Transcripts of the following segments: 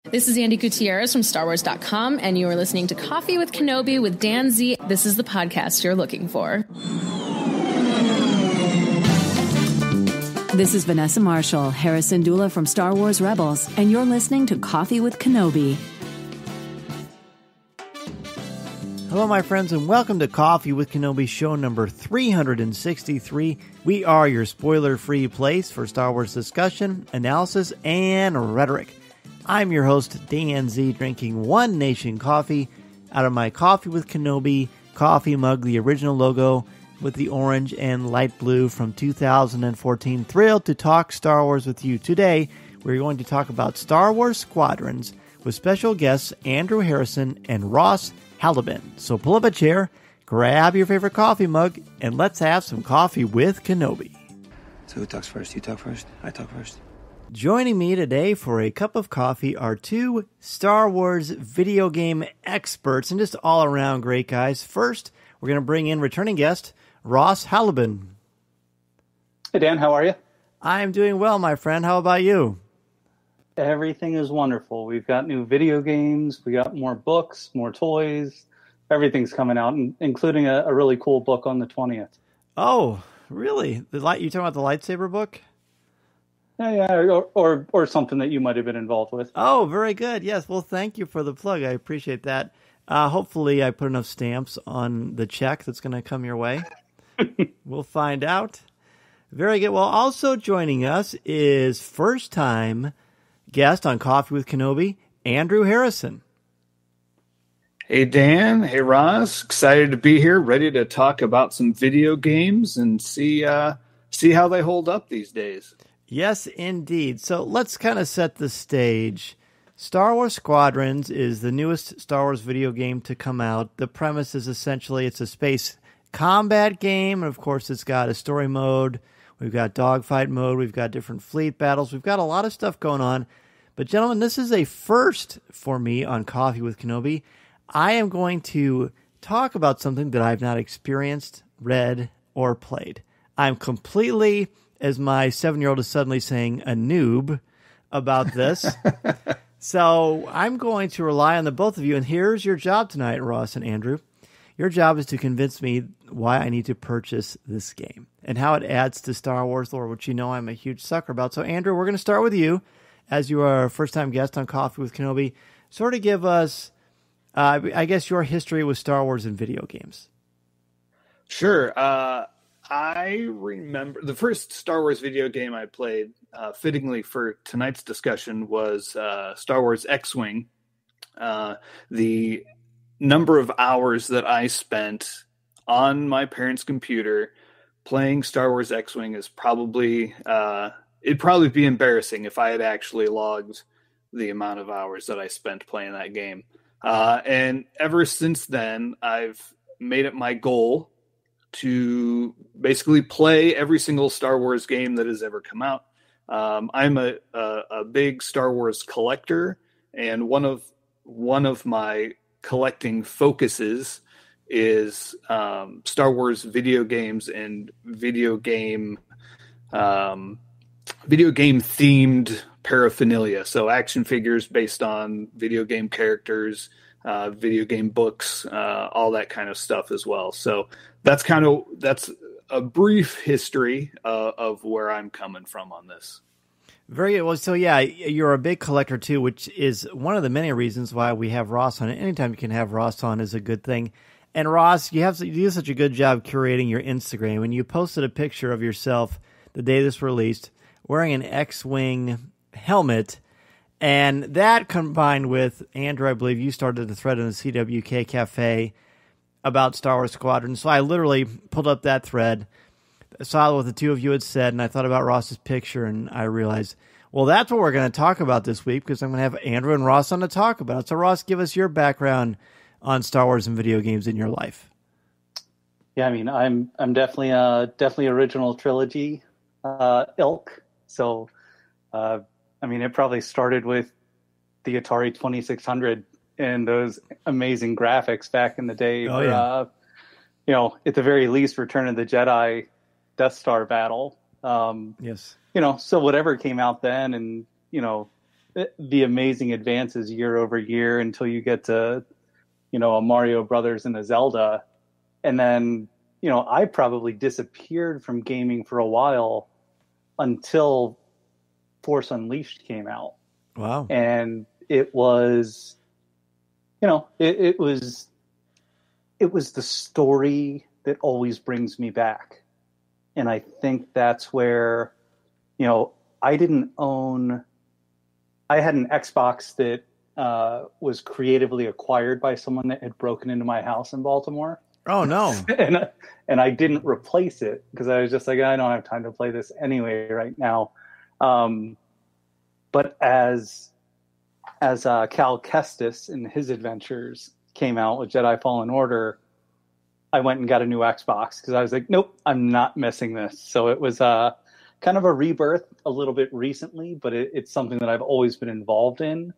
This is Andy Gutierrez from StarWars.com, and you are listening to Coffee with Kenobi with Dan Z. This is the podcast you're looking for. This is Vanessa Marshall, Harrison Dula from Star Wars Rebels, and you're listening to Coffee with Kenobi. Hello, my friends, and welcome to Coffee with Kenobi, show number 363. We are your spoiler-free place for Star Wars discussion, analysis, and rhetoric. I'm your host, Dan Z, drinking One Nation coffee out of my Coffee with Kenobi coffee mug, the original logo with the orange and light blue from 2014. Thrilled to talk Star Wars with you. Today, we're going to talk about Star Wars Squadrons with special guests Andrew Harrison and Ross Halibun. So pull up a chair, grab your favorite coffee mug, and let's have some coffee with Kenobi. So who talks first? You talk first? I talk first. Joining me today for a cup of coffee are two Star Wars video game experts and just all-around great guys. First, we're going to bring in returning guest Ross Halibun. Hey, Dan, how are you? I'm doing well, my friend. How about you? Everything is wonderful. We've got new video games. We got more books, more toys. Everything's coming out, including a really cool book on the 20th. Oh, really? You talking about the lightsaber book? Yeah, or something that you might have been involved with. Oh, very good. Yes, well, thank you for the plug. I appreciate that. Hopefully I put enough stamps on the check that's going to come your way. We'll find out. Very good. Well, also joining us is first-time guest on Coffee with Kenobi, Andrew Harrison. Hey, Dan. Hey, Ross. Excited to be here, ready to talk about some video games and see how they hold up these days. Yes, indeed. So let's kind of set the stage. Star Wars Squadrons is the newest Star Wars video game to come out. The premise is essentially it's a space combat game. And of course, it's got a story mode. We've got dogfight mode. We've got different fleet battles. We've got a lot of stuff going on. But gentlemen, this is a first for me on Coffee with Kenobi. I am going to talk about something that I've not experienced, read, or played. I'm completely, as my 7-year-old is suddenly saying, a noob about this. So I'm going to rely on the both of you. And here's your job tonight, Ross and Andrew. Your job is to convince me why I need to purchase this game and how it adds to Star Wars lore, which you know I'm a huge sucker about. So, Andrew, we're going to start with you, as you are a first-time guest on Coffee with Kenobi. Sort of give us, I guess, your history with Star Wars and video games. Sure. I remember the first Star Wars video game I played, fittingly for tonight's discussion, was Star Wars X-Wing. The number of hours that I spent on my parents' computer playing Star Wars X-Wing is probably, it'd probably be embarrassing if I had actually logged the amount of hours that I spent playing that game. And ever since then, I've made it my goal to basically play every single Star Wars game that has ever come out. I'm a big Star Wars collector, and one of my collecting focuses is Star Wars video games and video game themed paraphernalia. So action figures based on video game characters, video game books, all that kind of stuff as well. So that's a brief history of where I'm coming from on this. Very good. Well, so yeah, you're a big collector too, which is one of the many reasons why we have Ross on. Anytime you can have Ross on is a good thing. And Ross, you do such a good job curating your Instagram, and you posted a picture of yourself the day this released wearing an X-Wing helmet. And that combined with, Andrew, I believe you started a thread in the CWK Cafe about Star Wars Squadrons. So I literally pulled up that thread, saw what the two of you had said, and I thought about Ross's picture, and I realized, well, that's what we're going to talk about this week, because I'm going to have Andrew and Ross on to talk about it. So Ross, give us your background on Star Wars and video games in your life. Yeah, I mean, I'm definitely original trilogy ilk. So, I mean, it probably started with the Atari 2600 and those amazing graphics back in the day. Oh, yeah. You know, at the very least, Return of the Jedi Death Star battle. Yes. You know, so whatever came out then, and, you know, the amazing advances year over year until you get to, a Mario Brothers and a Zelda. And then, I probably disappeared from gaming for a while until Force Unleashed came out. Wow. And it was, it was the story that always brings me back. And I think that's where, I had an Xbox that was creatively acquired by someone that had broken into my house in Baltimore. Oh, no. and I didn't replace it because I was just like, I don't have time to play this anyway right now. But as Cal Kestis and his adventures came out with Jedi Fallen Order, I went and got a new Xbox because I was like, nope, I'm not missing this. So it was kind of a rebirth a little bit recently, but it's something that I've always been involved in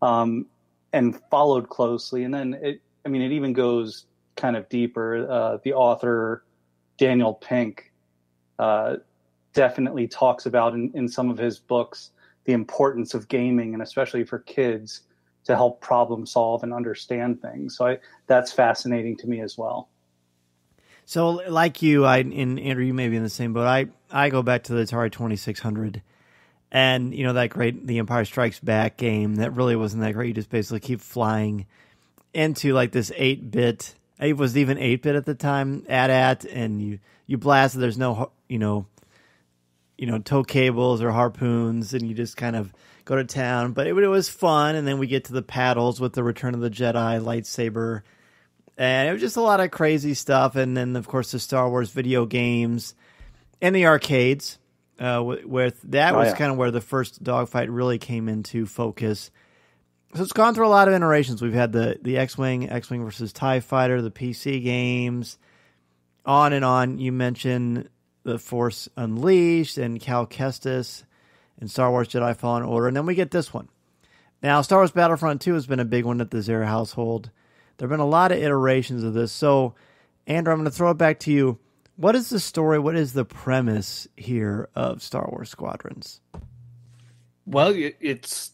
and followed closely. And then it even goes kind of deeper. The author, Daniel Pink, definitely talks about in some of his books the importance of gaming, and especially for kids, to help problem solve and understand things. So that's fascinating to me as well. So like you, and Andrew, you may be in the same boat. I go back to the Atari 2600 and, that great The Empire Strikes Back game that really wasn't that great. You just basically keep flying into like this 8-bit. It was even 8-bit at the time, AT-AT, and you blast it. There's no, tow cables or harpoons, and you just kind of go to town. But it was fun, and then we get to the paddles with the Return of the Jedi lightsaber. And it was just a lot of crazy stuff. And then, of course, the Star Wars video games and the arcades. Was kind of where the first dogfight really came into focus. So it's gone through a lot of iterations. We've had the X-Wing versus TIE Fighter, the PC games, on and on. You mentioned the Force Unleashed and Cal Kestis and Star Wars Jedi Fallen Order. And then we get this one. Now, Star Wars Battlefront 2 has been a big one at the Zera household. There have been a lot of iterations of this. So, Andrew, I'm going to throw it back to you. What is the story? What is the premise here of Star Wars Squadrons? Well, it's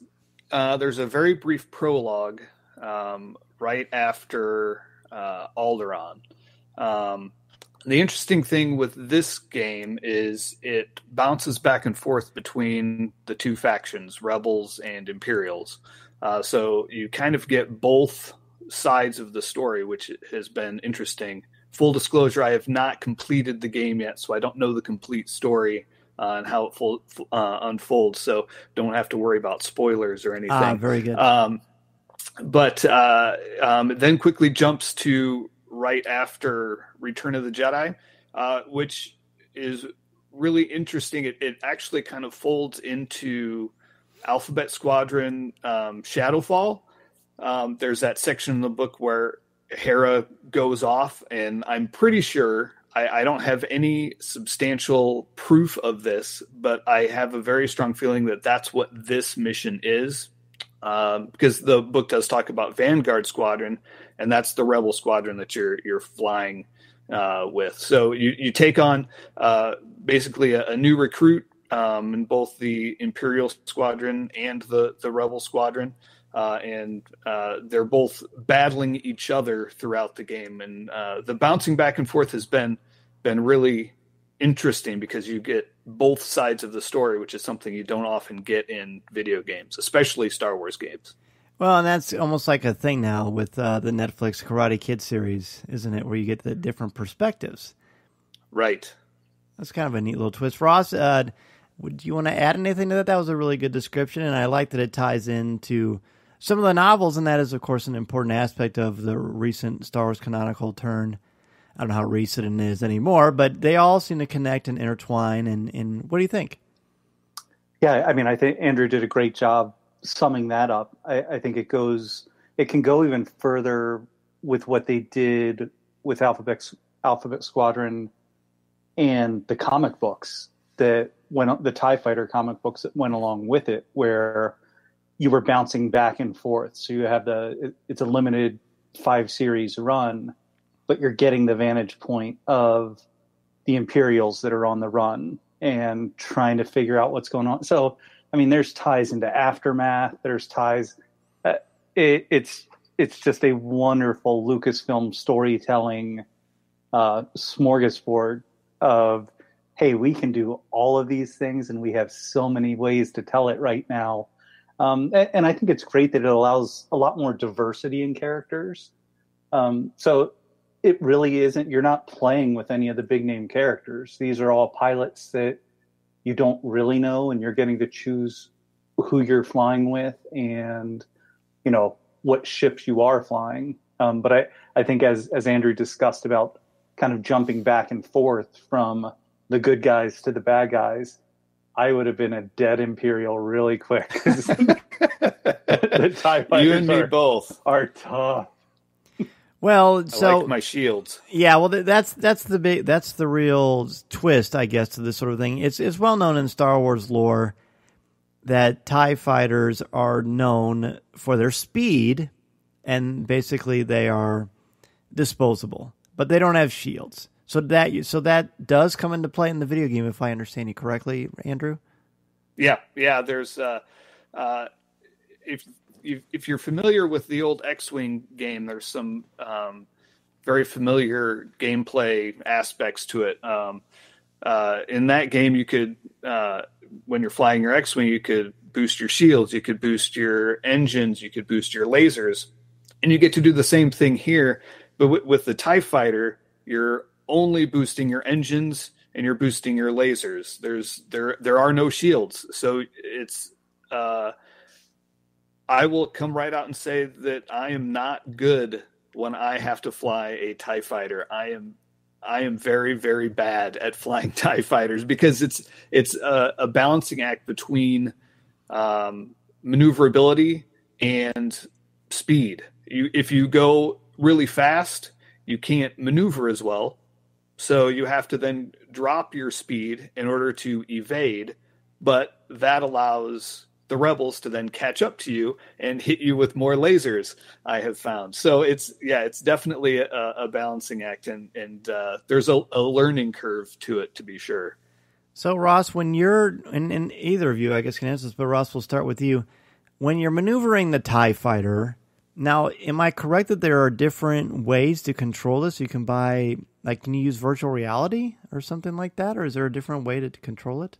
there's a very brief prologue right after Alderaan. The interesting thing with this game is it bounces back and forth between the two factions, Rebels and Imperials. So you kind of get both sides of the story, which has been interesting. Full disclosure, I have not completed the game yet, so I don't know the complete story and how it unfolds, so don't have to worry about spoilers or anything. Very good. But then quickly jumps to right after Return of the Jedi, which is really interesting. It actually kind of folds into Alphabet Squadron Shadowfall. There's that section in the book where Hera goes off, and I'm pretty sure, I don't have any substantial proof of this, but I have a very strong feeling that that's what this mission is, because the book does talk about Vanguard Squadron, and that's the Rebel Squadron that you're flying with. So you take on basically a new recruit in both the Imperial Squadron and the Rebel Squadron. And they're both battling each other throughout the game. And the bouncing back and forth has been really interesting because you get both sides of the story, which is something you don't often get in video games, especially Star Wars games. Well, and that's almost like a thing now with the Netflix Karate Kid series, isn't it? Where you get the different perspectives. Right. That's kind of a neat little twist. Ross, would you want to add anything to that? That was a really good description, and I like that it ties into some of the novels, and that is, of course, an important aspect of the recent Star Wars canonical turn. I don't know how recent it is anymore, but they all seem to connect and intertwine. And what do you think? Yeah, I mean, I think Andrew did a great job summing that up. I think it can go even further with what they did with Alphabet Squadron and the comic books that the TIE Fighter comic books that went along with it, where you were bouncing back and forth. So you have it's a limited 5-series run, but you're getting the vantage point of the Imperials that are on the run and trying to figure out what's going on. So, I mean, there's ties into Aftermath. There's ties. It's just a wonderful Lucasfilm storytelling smorgasbord of, hey, we can do all of these things, and we have so many ways to tell it right now. And I think it's great that it allows a lot more diversity in characters. So it really isn't, you're not playing with any of the big name characters. These are all pilots that you don't really know, and you're getting to choose who you're flying with and, you know, what ships you are flying. But I think as Andrew discussed about kind of jumping back and forth from the good guys to the bad guys, I would have been a dead Imperial really quick. The TIE fighters you and me both are tough. Well, I so like my shields. yeah, well, that's the real twist, I guess, to this sort of thing. It's well known in Star Wars lore that TIE fighters are known for their speed, and basically they are disposable, but they don't have shields. So that does come into play in the video game, if I understand you correctly, Andrew. Yeah. There's if you're familiar with the old X-Wing game, there's some very familiar gameplay aspects to it. In that game, you could when you're flying your X-Wing, you could boost your shields, you could boost your engines, you could boost your lasers, and you get to do the same thing here. But with the TIE fighter, you're only boosting your engines and you're boosting your lasers. There are no shields. So it's I will come right out and say that I am not good when I have to fly a TIE fighter. I am very, very bad at flying TIE fighters because it's a balancing act between maneuverability and speed. If you go really fast, you can't maneuver as well. So you have to then drop your speed in order to evade, but that allows the rebels to then catch up to you and hit you with more lasers, I have found. So it's definitely a balancing act, and there's a learning curve to it, to be sure. So Ross, when you're, and either of you, I guess, can answer this, but Ross, we'll start with you. When you're maneuvering the TIE fighter, now, am I correct that there are different ways to control this? You can buy, like, can you use virtual reality or something like that? Or is there a different way to control it?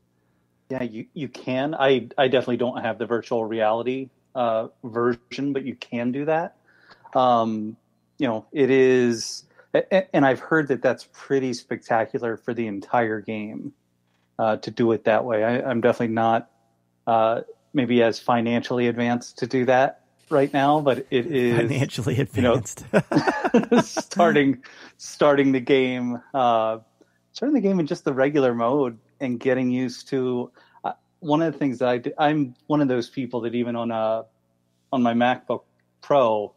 Yeah, you can. I definitely don't have the virtual reality version, but you can do that. You know, it is, and I've heard that that's pretty spectacular for the entire game to do it that way. I'm definitely not maybe as financially advanced to do that right now, but it is financially advanced. You know, starting the game in just the regular mode and getting used to. One of the things that I do, I'm one of those people that even on my MacBook Pro,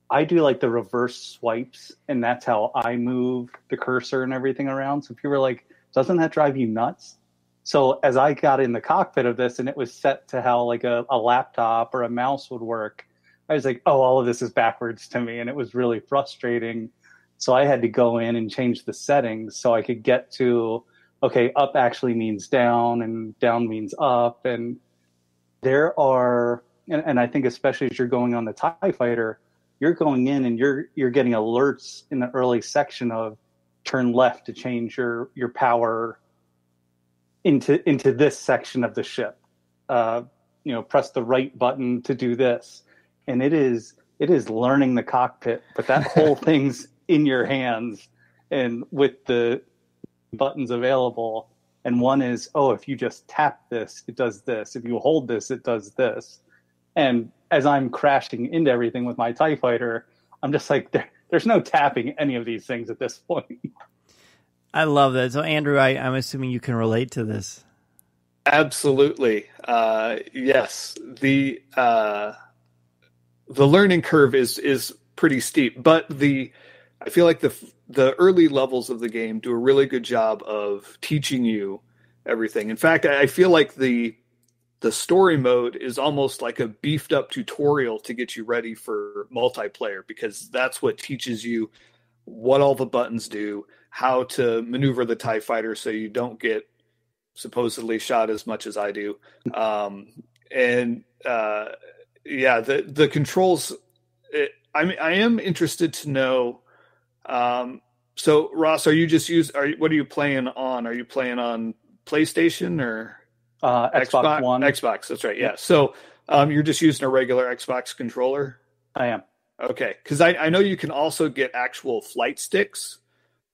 I do like the reverse swipes, and that's how I move the cursor and everything around. So people are like, doesn't that drive you nuts? So as I got in the cockpit of this and it was set to how like a laptop or a mouse would work, I was like, oh, all of this is backwards to me. And it was really frustrating. So I had to go in and change the settings so I could get to, okay, up actually means down and down means up. And there are, and I think especially as you're going on the TIE fighter, you're going in and you're getting alerts in the early section of turn left to change your power into this section of the ship. You know, press the right button to do this. And it is learning the cockpit, but that whole thing's in your hands and with the buttons available. And one is, oh, if you just tap this, it does this. If you hold this, it does this. And as I'm crashing into everything with my TIE fighter, I'm just like, there's no tapping any of these things at this point. I love that. So, Andrew, I'm assuming you can relate to this. Absolutely. Yes. The learning curve is pretty steep, but I feel like the early levels of the game do a really good job of teaching you everything. In fact, I feel like the story mode is almost like a beefed up tutorial to get you ready for multiplayer, because that's what teaches you what all the buttons do, how to maneuver the TIE fighter so you don't get supposedly shot as much as I do. And the controls, I am interested to know. So Ross, what are you playing on? Are you playing on PlayStation or Xbox One? Xbox, that's right. Yeah. So you're just using a regular Xbox controller? I am. Okay. Because I know you can also get actual flight sticks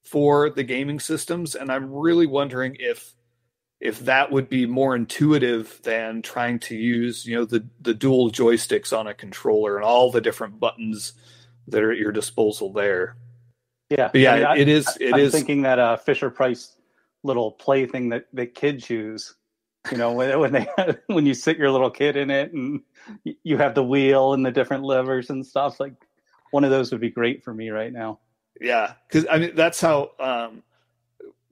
for the gaming systems, and I'm really wondering if that would be more intuitive than trying to use, the dual joysticks on a controller and all the different buttons that are at your disposal there. Yeah. But yeah, it is. I'm thinking that Fisher Price little play thing that kids use, when you sit your little kid in it and you have the wheel and the different levers and stuff, like one of those would be great for me right now. Yeah. Cause that's how,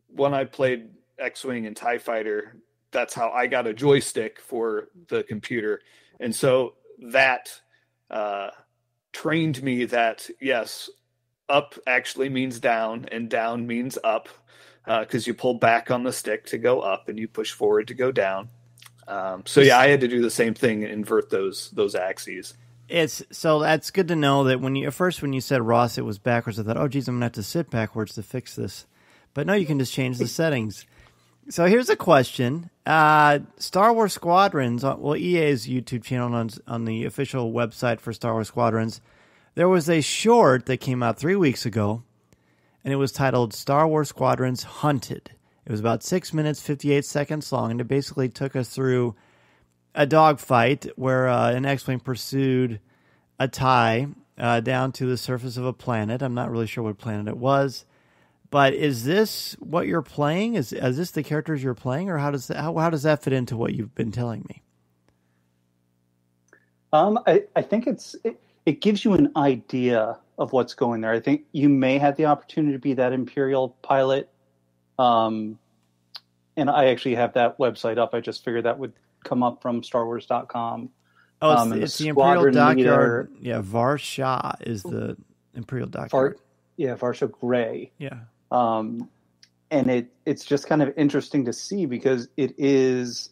when I played X-Wing and TIE Fighter, that's how I got a joystick for the computer. And so that trained me that, yes, up actually means down and down means up, because you pull back on the stick to go up and you push forward to go down. I had to do the same thing and invert those axes. So that's good to know that when you said Ross, it was backwards. I thought, oh geez, I'm gonna have to sit backwards to fix this. But no, you can just change the settings. So here's a question. Star Wars Squadrons, EA's YouTube channel on the official website for Star Wars Squadrons, there was a short that came out 3 weeks ago, and it was titled Star Wars Squadrons Hunted. It was about 6 minutes, 58 seconds long, and it basically took us through a dogfight where an X-Wing pursued a TIE down to the surface of a planet. I'm not really sure what planet it was. But is this what you're playing? Is this the characters you're playing, or how does that fit into what you've been telling me? I think it gives you an idea of what's going there. I think you may have the opportunity to be that Imperial pilot. And I actually have that website up. I just figured that would come up from StarWars.com. Oh, it's the Imperial Dockyard. Yeah, Varsha is the Imperial Dockyard. Varsha Gray. Yeah. And it's just kind of interesting to see because it is,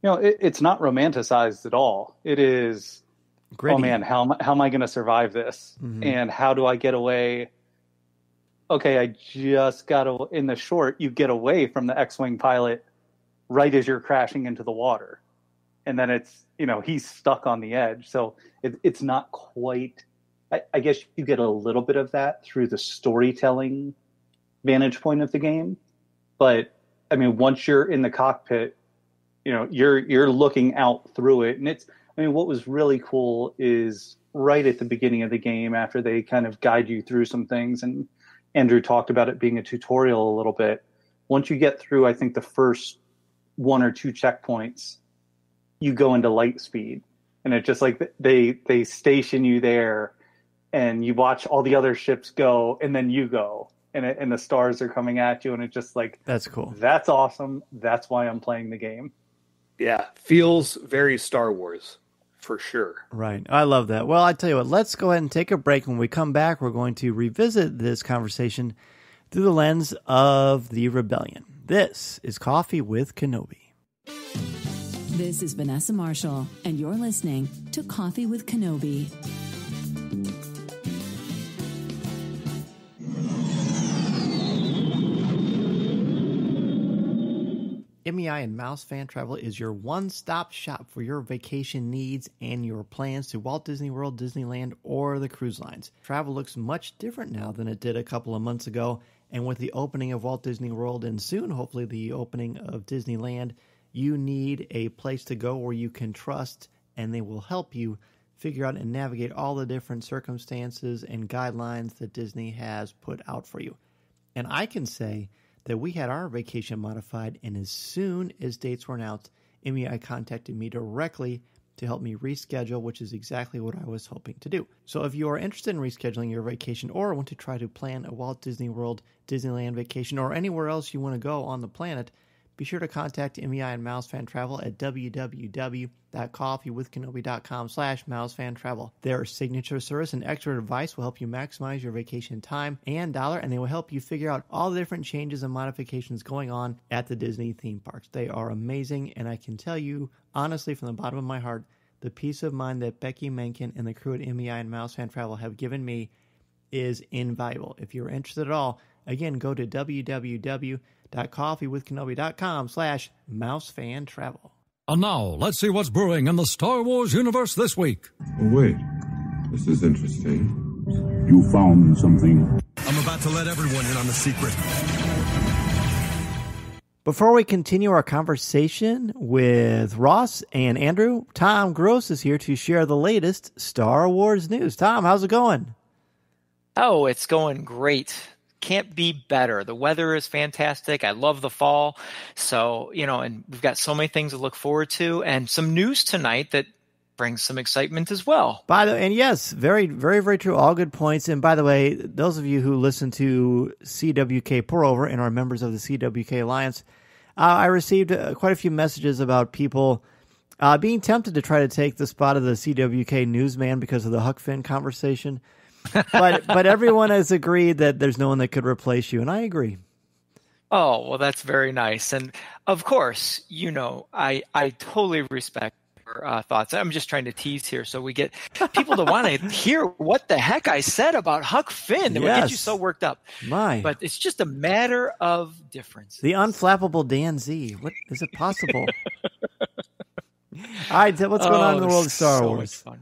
it's not romanticized at all. It is, gritty. Oh man, how am I going to survive this? Mm-hmm. And how do I get away? Okay, I just got to, in the short, you get away from the X-Wing pilot right as you're crashing into the water. And then it's, he's stuck on the edge. So it's not quite, I guess you get a little bit of that through the storytelling vantage point of the game. But I mean, once you're in the cockpit, you're looking out through it. And what was really cool is right at the beginning of the game, after they kind of guide you through some things, and Andrew talked about it being a tutorial a little bit. Once you get through, I think the first 1 or 2 checkpoints, you go into light speed, and it's just like they station you there. And you watch all the other ships go, and then you go, and the stars are coming at you, and it's just like, that's cool. That's awesome. That's why I'm playing the game. Yeah, feels very Star Wars, for sure. Right. I love that. Well, I tell you what, let's go ahead and take a break. When we come back, we're going to revisit this conversation through the lens of the Rebellion. This is Coffee with Kenobi. This is Vanessa Marshall, and you're listening to Coffee with Kenobi. MEI and Mouse Fan Travel is your one-stop shop for your vacation needs and your plans to Walt Disney World, Disneyland, or the cruise lines. Travel looks much different now than it did a couple of months ago, and with the opening of Walt Disney World and soon, hopefully, the opening of Disneyland, you need a place to go where you can trust, and they will help you figure out and navigate all the different circumstances and guidelines that Disney has put out for you. And I can say that we had our vacation modified, and as soon as dates were announced, MEI contacted me directly to help me reschedule, which is exactly what I was hoping to do. So if you are interested in rescheduling your vacation or want to try to plan a Walt Disney World, Disneyland vacation, or anywhere else you want to go on the planet, be sure to contact MEI and Mousefan Travel at www.coffeewithkenobi.com/mousefan-travel. Their signature service and expert advice will help you maximize your vacation time and dollar, and they will help you figure out all the different changes and modifications going on at the Disney theme parks. They are amazing, and I can tell you, honestly, from the bottom of my heart, the peace of mind that Becky Menken and the crew at MEI and Mousefan Travel have given me is invaluable. If you're interested at all, again, go to www.coffeewithkenobi.com/mousefan-travel. And now, let's see what's brewing in the Star Wars universe this week. Oh, wait. This is interesting. You found something. I'm about to let everyone in on the secret. Before we continue our conversation with Ross and Andrew, Tom Gross is here to share the latest Star Wars news. Tom, how's it going? Oh, it's going great. Can't be better. The weather is fantastic. I love the fall. So, and we've got so many things to look forward to and some news tonight that brings some excitement as well. And yes, very, very, very true. All good points. And by the way, those of you who listen to CWK Pour-Over and are members of the CWK Alliance, I received quite a few messages about people being tempted to try to take the spot of the CWK newsman because of the Huck Finn conversation. But everyone has agreed that there's no one that could replace you, and I agree. Oh, well, that's very nice. And of course, I totally respect your thoughts. I'm just trying to tease here so we get people to want to hear what the heck I said about Huck Finn. It would get you so worked up. But it's just a matter of difference. The unflappable Dan Z. What is it possible? All right, what's going on in the world of Star Wars? Much fun.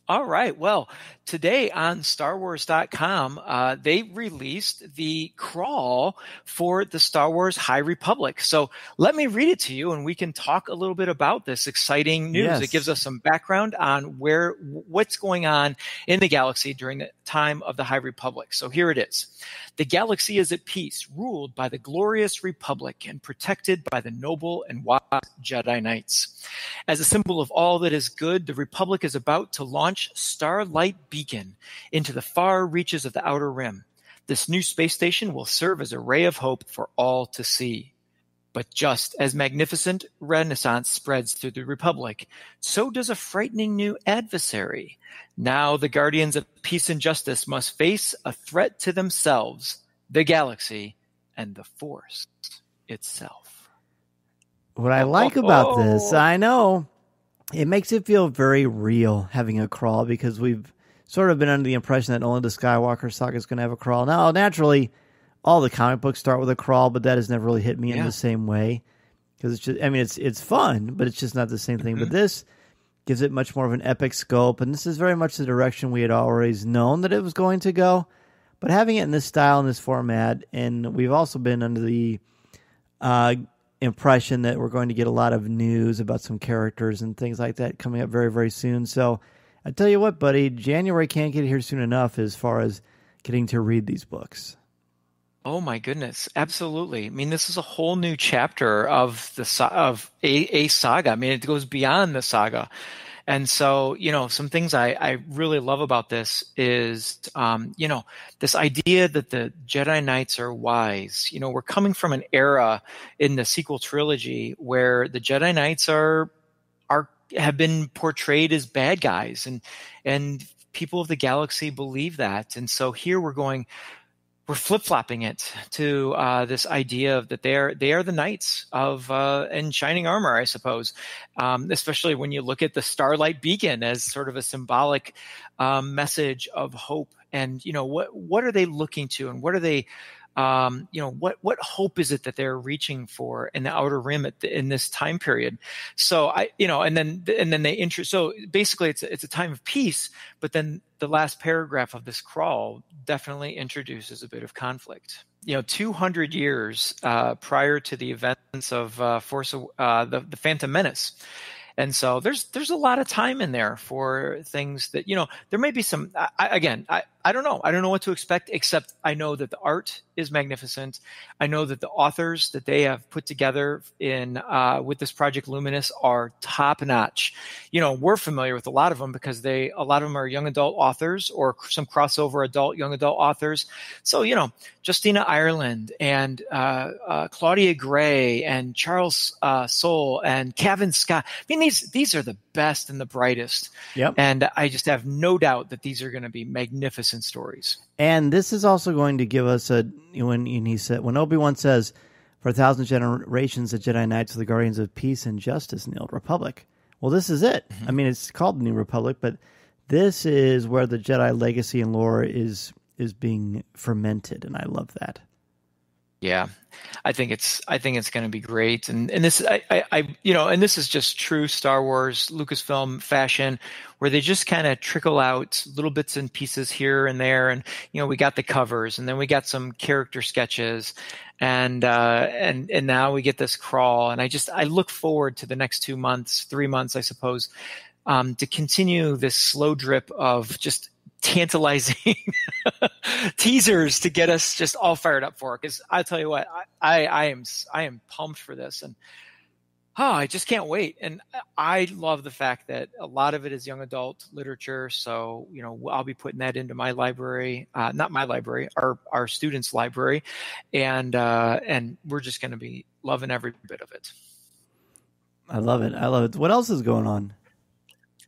All right. Well, today on StarWars.com, they released the crawl for the Star Wars High Republic. So let me read it to you, and we can talk a little bit about this exciting news. Yes. It gives us some background on what's going on in the galaxy during the time of the High Republic. So here it is. The galaxy is at peace, ruled by the glorious Republic and protected by the noble and wise Jedi Knights. As a symbol of all that is good, the Republic is about to launch Starlight Beacon into the far reaches of the Outer Rim. This new space station will serve as a ray of hope for all to see. But just as magnificent renaissance spreads through the Republic, so does a frightening new adversary. Now the guardians of peace and justice must face a threat to themselves, the galaxy, and the Force itself. What I like about this, I know, it makes it feel very real having a crawl, because we've sort of been under the impression that only the Skywalker saga is going to have a crawl. Now, naturally, all the comic books start with a crawl, but that has never really hit me in the same way. Because it's just, it's fun, but it's just not the same thing. But this gives it much more of an epic scope, and this is very much the direction we had always known that it was going to go. But having it in this style, in this format, and we've also been under the impression that we're going to get a lot of news about some characters and things like that coming up very, very soon. So I tell you what, buddy, January can't get here soon enough as far as getting to read these books. Oh my goodness, absolutely. I mean, this is a whole new chapter of a saga. I mean, it goes beyond the saga. And so, some things I really love about this is, this idea that the Jedi Knights are wise. We're coming from an era in the sequel trilogy where the Jedi Knights have been portrayed as bad guys, and people of the galaxy believe that. And so here we're flip-flopping it to this idea of that they are the knights of in shining armor, I suppose, especially when you look at the Starlight Beacon as sort of a symbolic message of hope. And what are they looking to, and what are they what hope is it that they're reaching for in the Outer Rim in this time period? So and then they so basically it's a time of peace, but then the last paragraph of this crawl definitely introduces a bit of conflict. 200 years prior to the events of the Phantom Menace. And so there's a lot of time in there for things that, there may be some, I don't know. I don't know what to expect, except I know that the art is magnificent. I know that the authors that they have put together in with this Project Luminous are top notch. We're familiar with a lot of them because a lot of them are young adult authors or some crossover young adult authors. So, Justina Ireland and Claudia Gray and Charles Soule and Kevin Scott. I mean, these are the best and the brightest. Yep. And I just have no doubt that these are going to be magnificent stories. And this is also going to give us when Obi-Wan says, for 1,000 generations, the Jedi Knights are the guardians of peace and justice in the Old Republic. Well, this is it. Mm-hmm. I mean, it's called the New Republic, but this is where the Jedi legacy and lore is being fermented, and I love that. Yeah, I think it's going to be great, and this and this is just true Star Wars Lucasfilm fashion, where they just kind of trickle out little bits and pieces here and there, and we got the covers, and then we got some character sketches, and now we get this crawl, and I look forward to the next 3 months, I suppose, to continue this slow drip of just tantalizing teasers to get us just all fired up for it. Because I tell you what, I am pumped for this, and I just can't wait. And I love the fact that a lot of it is young adult literature. So I'll be putting that into my library, not my library, our students' library, and we're just going to be loving every bit of it. I love it. What else is going on?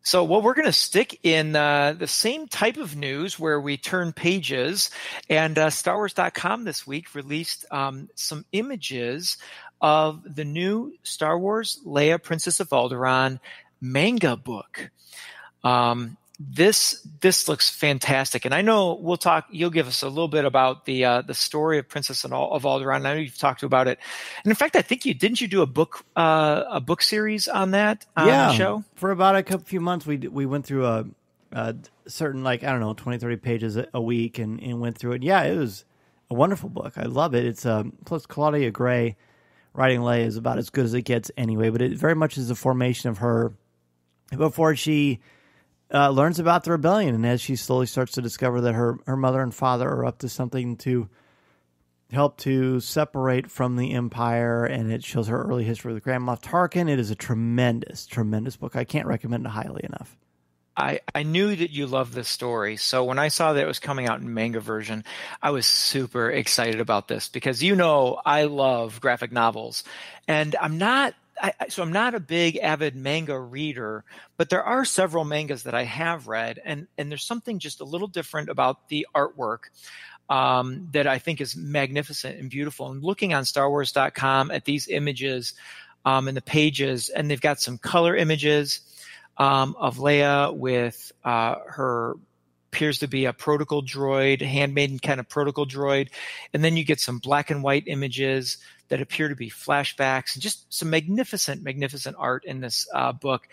So, we're going to stick in the same type of news where we turn pages, and StarWars.com this week released some images of the new Star Wars Leia, Princess of Alderaan manga book. This looks fantastic, and I know we'll talk. You'll give us a little bit about the story of Princess of Alderaan. I know you've talked about it, and in fact, I think you do a book series on that on the show for about a few months. We went through a certain 20, 30 pages a week and went through it. Yeah, it was a wonderful book. I love it. It's plus Claudia Gray writing Leia is about as good as it gets anyway. But it very much is the formation of her before she learns about the rebellion, and as she slowly starts to discover that her mother and father are up to something to help to separate from the Empire, and it shows her early history with Grand Moff Tarkin. It is a tremendous, tremendous book. I can't recommend it highly enough. I knew that you loved this story, so when I saw that it was coming out in manga version, I was super excited about this because I love graphic novels, and I'm not a big avid manga reader, but there are several mangas that I have read, and there's something just a little different about the artwork that I think is magnificent and beautiful. And looking on StarWars.com at these images in the pages, and they've got some color images of Leia with her appears to be a protocol droid, handmaiden kind of protocol droid, and then you get some black and white images that appear to be flashbacks, and just some magnificent, magnificent art in this book.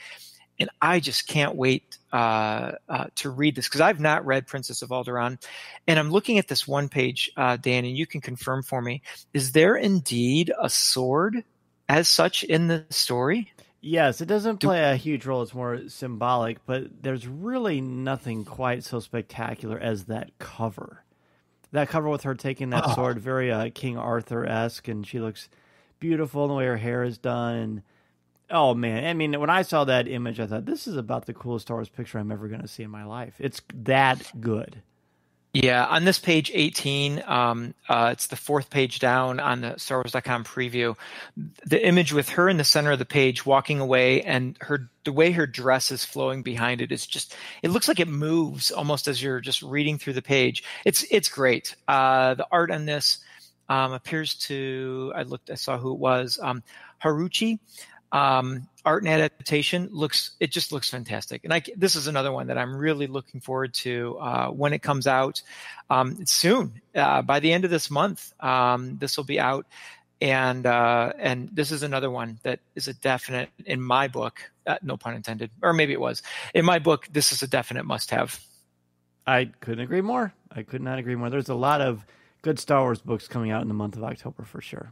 And I just can't wait to read this because I've not read Princess of Alderaan. And I'm looking at this one page, Dan, and you can confirm for me, is there indeed a sword as such in the story? Yes, it doesn't play a huge role. It's more symbolic, but there's really nothing quite so spectacular as that cover. That cover with her taking that sword, very King Arthur-esque, and she looks beautiful in the way her hair is done. And, oh, man. I mean, when I saw that image, I thought, this is about the coolest Star Wars picture I'm ever going to see in my life. It's that good. Yeah, on this page 18, it's the fourth page down on the StarWars.com preview. The image with her in the center of the page walking away, and the way her dress is flowing behind it is just, it looks like it moves almost as you're just reading through the page. It's great. The art on this appears to, I saw who it was, Haruchi. Art and adaptation just looks fantastic. And this is another one that I'm really looking forward to when it comes out soon. By the end of this month, this will be out. And this is another one that is a definite, in my book, no pun intended, or maybe it was. In my book, this is a definite must-have. I couldn't agree more. I could not agree more. There's a lot of good Star Wars books coming out in the month of October for sure.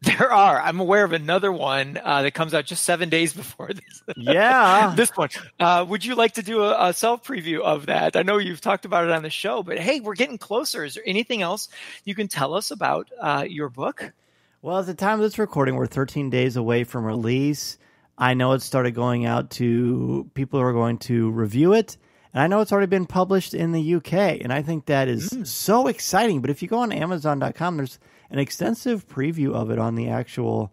There are. I'm aware of another one that comes out just 7 days before this. Yeah. This one. Would you like to do a self preview of that? I know you've talked about it on the show, but hey, we're getting closer. Is there anything else you can tell us about your book? Well, at the time of this recording, we're 13 days away from release. I know it started going out to people who are going to review it. And I know it's already been published in the UK. And I think that is so exciting. But if you go on Amazon.com, there's an extensive preview of it on the actual,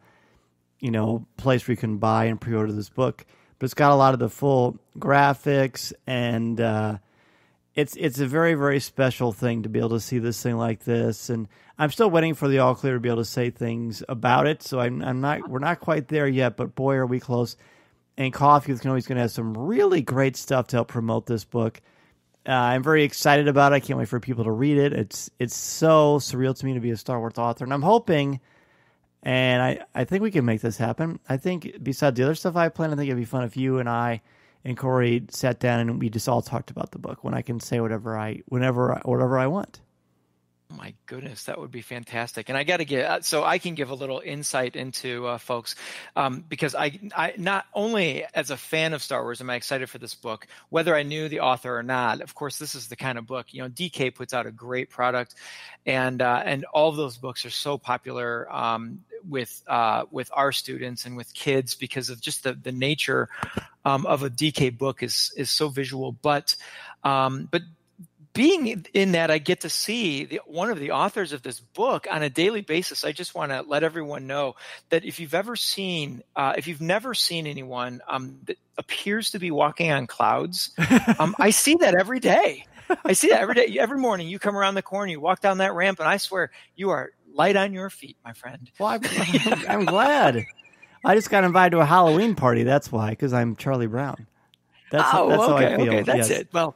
place where you can buy and pre-order this book. But it's got a lot of the full graphics, and it's a very, very special thing to be able to see this thing like this. And I'm still waiting for the all clear to be able to say things about it. So we're not quite there yet, but boy, are we close. And Coffee with Kenobi is going to have some really great stuff to help promote this book. I'm very excited about it. I can't wait for people to read it. It's so surreal to me to be a Star Wars author. And I'm hoping, and I think we can make this happen. I think besides the other stuff I plan, I think it'd be fun if you and I and Corey sat down and we just all talked about the book when I can say whatever I want. Oh my goodness, that would be fantastic. And I got to get, so I can give a little insight into folks, because I not only as a fan of Star Wars am I excited for this book, whether I knew the author or not. Of course, this is the kind of book, DK puts out a great product, and all of those books are so popular with our students and with kids because of just the nature of a DK book is so visual, but being in that, I get to see one of the authors of this book on a daily basis. I just want to let everyone know that if you've never seen anyone that appears to be walking on clouds, I see that every day. I see that every day. Every morning you come around the corner, you walk down that ramp, and I swear you are light on your feet, my friend. Well, I'm glad. I just got invited to a Halloween party. That's why, because I'm Charlie Brown. That's how I feel. Okay, that's yes. it. Well,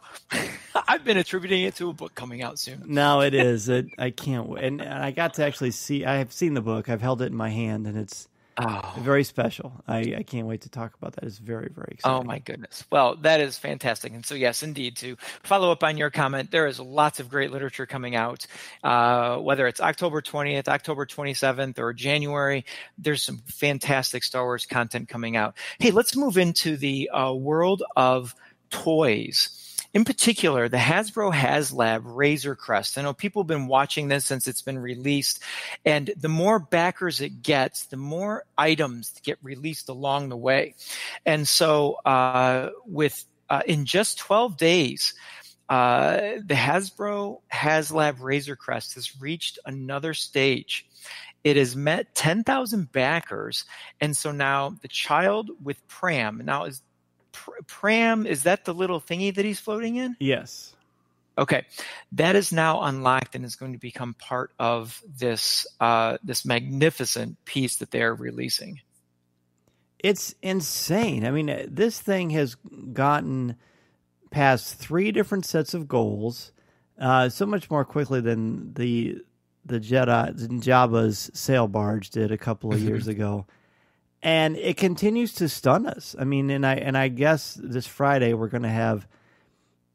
I've been attributing it to a book coming out soon. No, it is. I can't wait. And I got to actually see, I have seen the book. I've held it in my hand, and it's very special. I can't wait to talk about that. It's very, very exciting. Oh, my goodness. Well, that is fantastic. And so, yes, indeed, to follow up on your comment, there is lots of great literature coming out, whether it's October 20th, October 27th, or January. There's some fantastic Star Wars content coming out. Hey, let's move into the world of toys. In particular, the Hasbro HasLab Razor Crest. I know people have been watching this since it's been released, and the more backers it gets, the more items get released along the way. And so in just 12 days, the Hasbro HasLab Razor Crest has reached another stage. It has met 10,000 backers, and so now the child with Pram, now Pram, is that the little thingy that he's floating in? Yes. Okay. That is now unlocked and is going to become part of this magnificent piece that they are releasing. It's insane. I mean, this thing has gotten past 3 different sets of goals, so much more quickly than the Jabba's sail barge did a couple of years ago. And it continues to stun us. I mean, and I guess this Friday we're going to have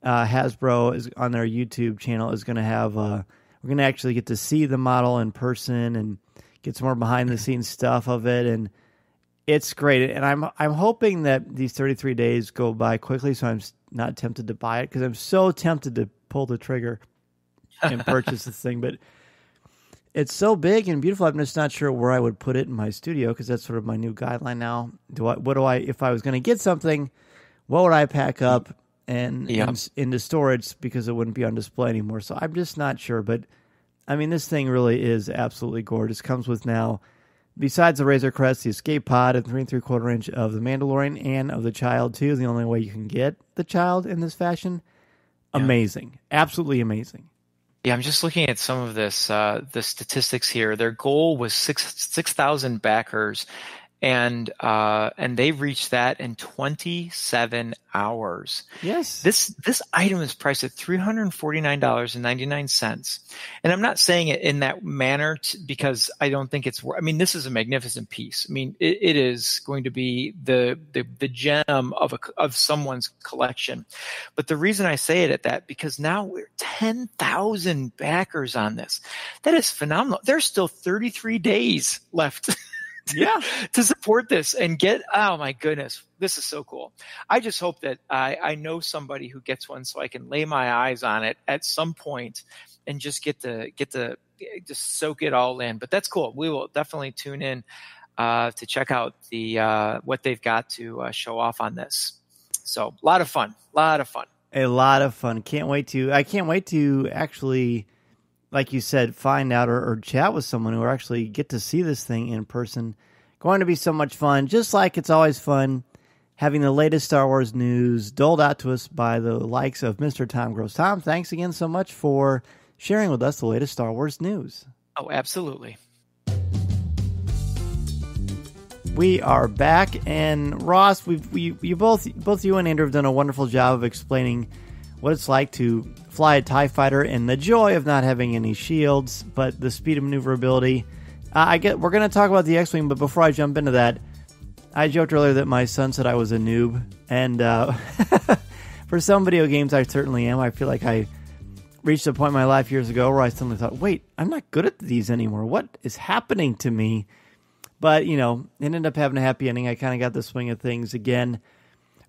Hasbro is on their YouTube channel is going to have we're going to actually get to see the model in person and get some more behind the scenes stuff of it, and it's great. And I'm hoping that these 33 days go by quickly, so I'm not tempted to buy it because I'm so tempted to pull the trigger and purchase this thing, but. It's so big and beautiful. I'm just not sure where I would put it in my studio because that's sort of my new guideline now. If I was going to get something, what would I pack up and into storage because it wouldn't be on display anymore? So I'm just not sure. But I mean, this thing really is absolutely gorgeous. Comes with now, besides the Razor Crest, the escape pod and 3 3/4 inch of the Mandalorian and of the Child too. The only way you can get the Child in this fashion. Amazing, absolutely amazing. Yeah, I'm just looking at some of this, the statistics here. Their goal was 6,000 backers, and they've reached that in 27 hours. Yes. This item is priced at $349.99. And I'm not saying it in that manner because I don't think it's I mean, this is a magnificent piece. I mean, it is going to be the gem of someone's collection. But the reason I say it at that, because now we're 10,000 backers on this. That is phenomenal. There's still 33 days left. Yeah. To support this and get, oh my goodness, this is so cool. I just hope that I know somebody who gets one so I can lay my eyes on it at some point and just get to just soak it all in. But that's cool. We will definitely tune in to check out what they've got to show off on this. So a lot of fun. A lot of fun. I can't wait to actually, like you said, find out or chat with someone who actually get to see this thing in person. Going to be so much fun, just like it's always fun having the latest Star Wars news doled out to us by the likes of Mr. Tom Gross. Tom, thanks again so much for sharing with us the latest Star Wars news. Oh, absolutely. We are back, and Ross, you both you and Andrew have done a wonderful job of explaining what it's like to fly a TIE fighter and the joy of not having any shields, but the speed of maneuverability. We're going to talk about the X-Wing, but before I jump into that, I joked earlier that my son said I was a noob, and for some video games, I certainly am. I feel like I reached a point in my life years ago where I suddenly thought, wait, I'm not good at these anymore. What is happening to me? But, it ended up having a happy ending. I kind of got the swing of things again.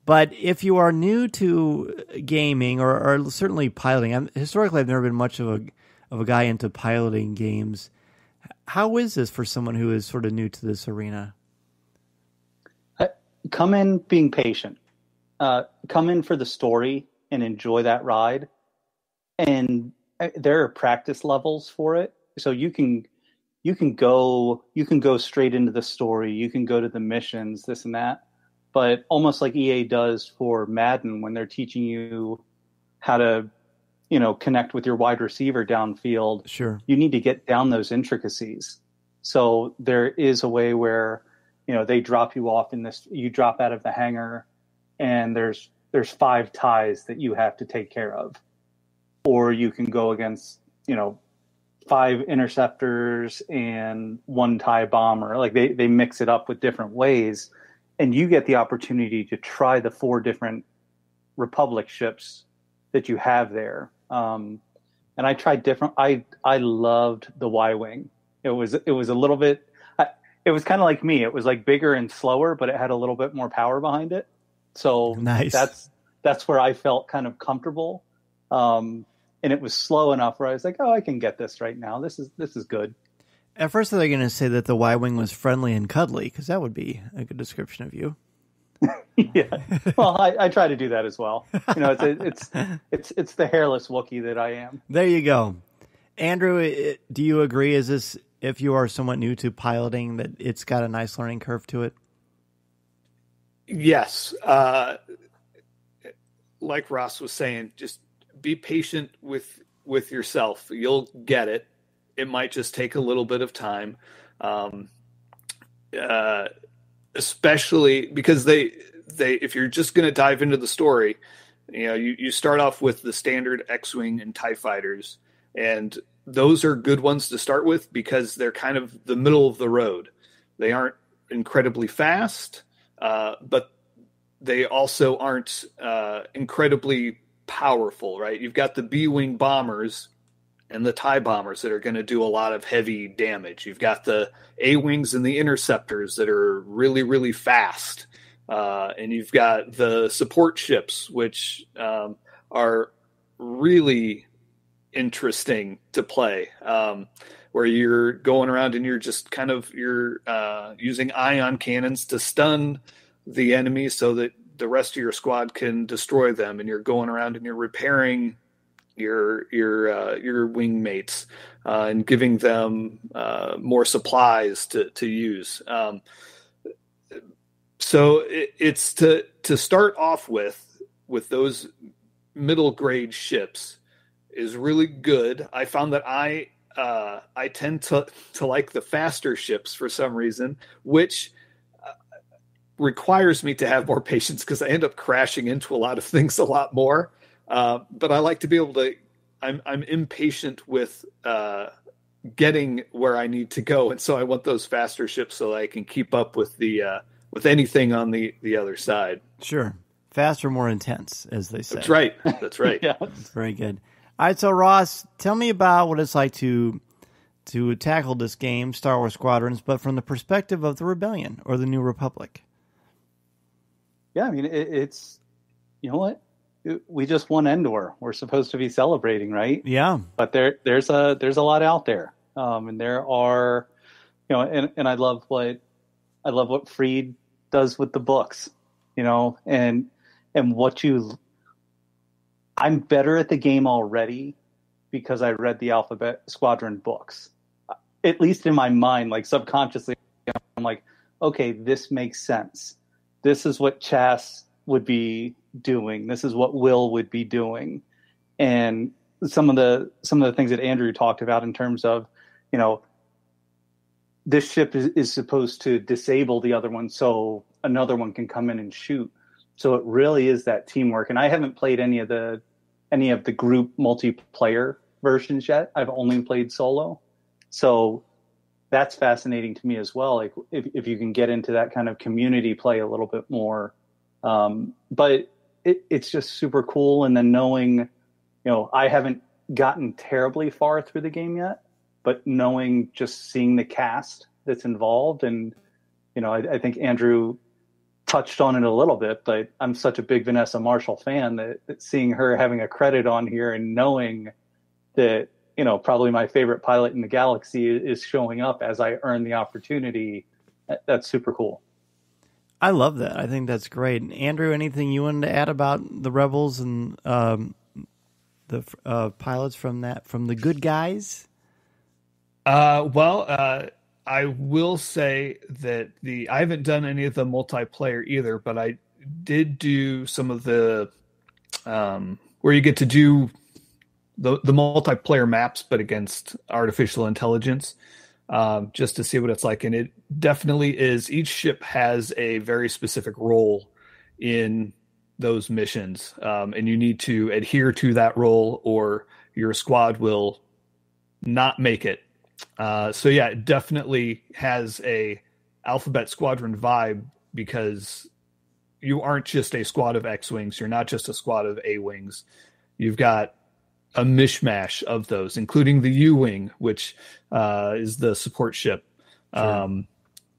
But if you are new to gaming or certainly piloting, historically I've never been much of a guy into piloting games. How is this for someone who is sort of new to this arena? Come in being patient. Come in for the story and enjoy that ride. And there are practice levels for it, so you can go straight into the story. You can go to the missions, this and that. But almost like EA does for Madden when they're teaching you how to, connect with your wide receiver downfield. Sure. You need to get down those intricacies. So there is a way where, they drop you off you drop out of the hangar and there's 5 ties that you have to take care of. Or you can go against, 5 interceptors and 1 TIE bomber. Like they mix it up with different ways. And you get the opportunity to try the 4 different Republic ships that you have there. And I tried different. I loved the Y-wing. It was a little bit. It was kind of like me. It was like bigger and slower, but it had a little bit more power behind it. So nice. That's where I felt kind of comfortable. And it was slow enough where I was like, oh, I can get this right now. This is good. At first, they're going to say that the Y-Wing was friendly and cuddly, because that would be a good description of you. Yeah. Well, I try to do that as well. It's the hairless Wookiee that I am. There you go. Andrew, do you agree? Is this, if you are somewhat new to piloting, that it's got a nice learning curve to it? Yes. Like Ross was saying, just be patient with yourself. You'll get it. It might just take a little bit of time, especially because they if you're just going to dive into the story, you start off with the standard X-Wing and TIE fighters, and those are good ones to start with because they're kind of the middle of the road. They aren't incredibly fast, but they also aren't incredibly powerful, right? You've got the B-Wing bombers and the TIE bombers that are going to do a lot of heavy damage. You've got the A-Wings and the interceptors that are really, really fast. And you've got the support ships, which are really interesting to play, where you're going around and you're just you're using ion cannons to stun the enemy so that the rest of your squad can destroy them. And you're going around and you're repairing your wingmates and giving them more supplies to use. So it's to start off with those middle grade ships is really good. I found that I tend to like the faster ships for some reason, which requires me to have more patience because I end up crashing into a lot of things a lot more. But I like to be able to. I'm impatient with getting where I need to go, and so I want those faster ships so I can keep up with the with anything on the other side. Sure, faster, more intense, as they say. That's right. That's right. Yeah. That's very good. All right, so Ross, tell me about what it's like to tackle this game, Star Wars Squadrons, but from the perspective of the Rebellion or the New Republic. Yeah, I mean, it's, you know what? We just won Endor. We're supposed to be celebrating, right? Yeah. But there's a lot out there, and there are, you know, and I love what Freed does with the books, you know, and I'm better at the game already because I read the Alphabet Squadron books. At least in my mind, like subconsciously, I'm like, okay, this makes sense. This is what Chas would be doing. This is what Will would be doing. And some of the things that Andrew talked about in terms of, you know, this ship is supposed to disable the other one so another one can come in and shoot. So it really is that teamwork. And I haven't played any of the group multiplayer versions yet. I've only played solo. So that's fascinating to me as well. Like if you can get into that kind of community play a little bit more. But it's just super cool. And then knowing, you know, I haven't gotten terribly far through the game yet, but knowing, just seeing the cast that's involved. And, you know, I think Andrew touched on it a little bit, but I'm such a big Vanessa Marshall fan that seeing her having a credit on here and knowing that, you know, probably my favorite pilot in the galaxy is showing up as I earn the opportunity. That's super cool. I love that. I think that's great. Andrew, anything you wanted to add about the Rebels and the pilots from the good guys? I will say that I haven't done any of the multiplayer either, but I did do some of the where you get to do the multiplayer maps, but against artificial intelligence, just to see what it's like. And it definitely is. Each ship has a very specific role in those missions, and you need to adhere to that role, or your squad will not make it. So yeah, it definitely has a Alphabet Squadron vibe, because you aren't just a squad of X-Wings. You're not just a squad of A-Wings. You've got a mishmash of those, including the U-Wing, which is the support ship. Sure.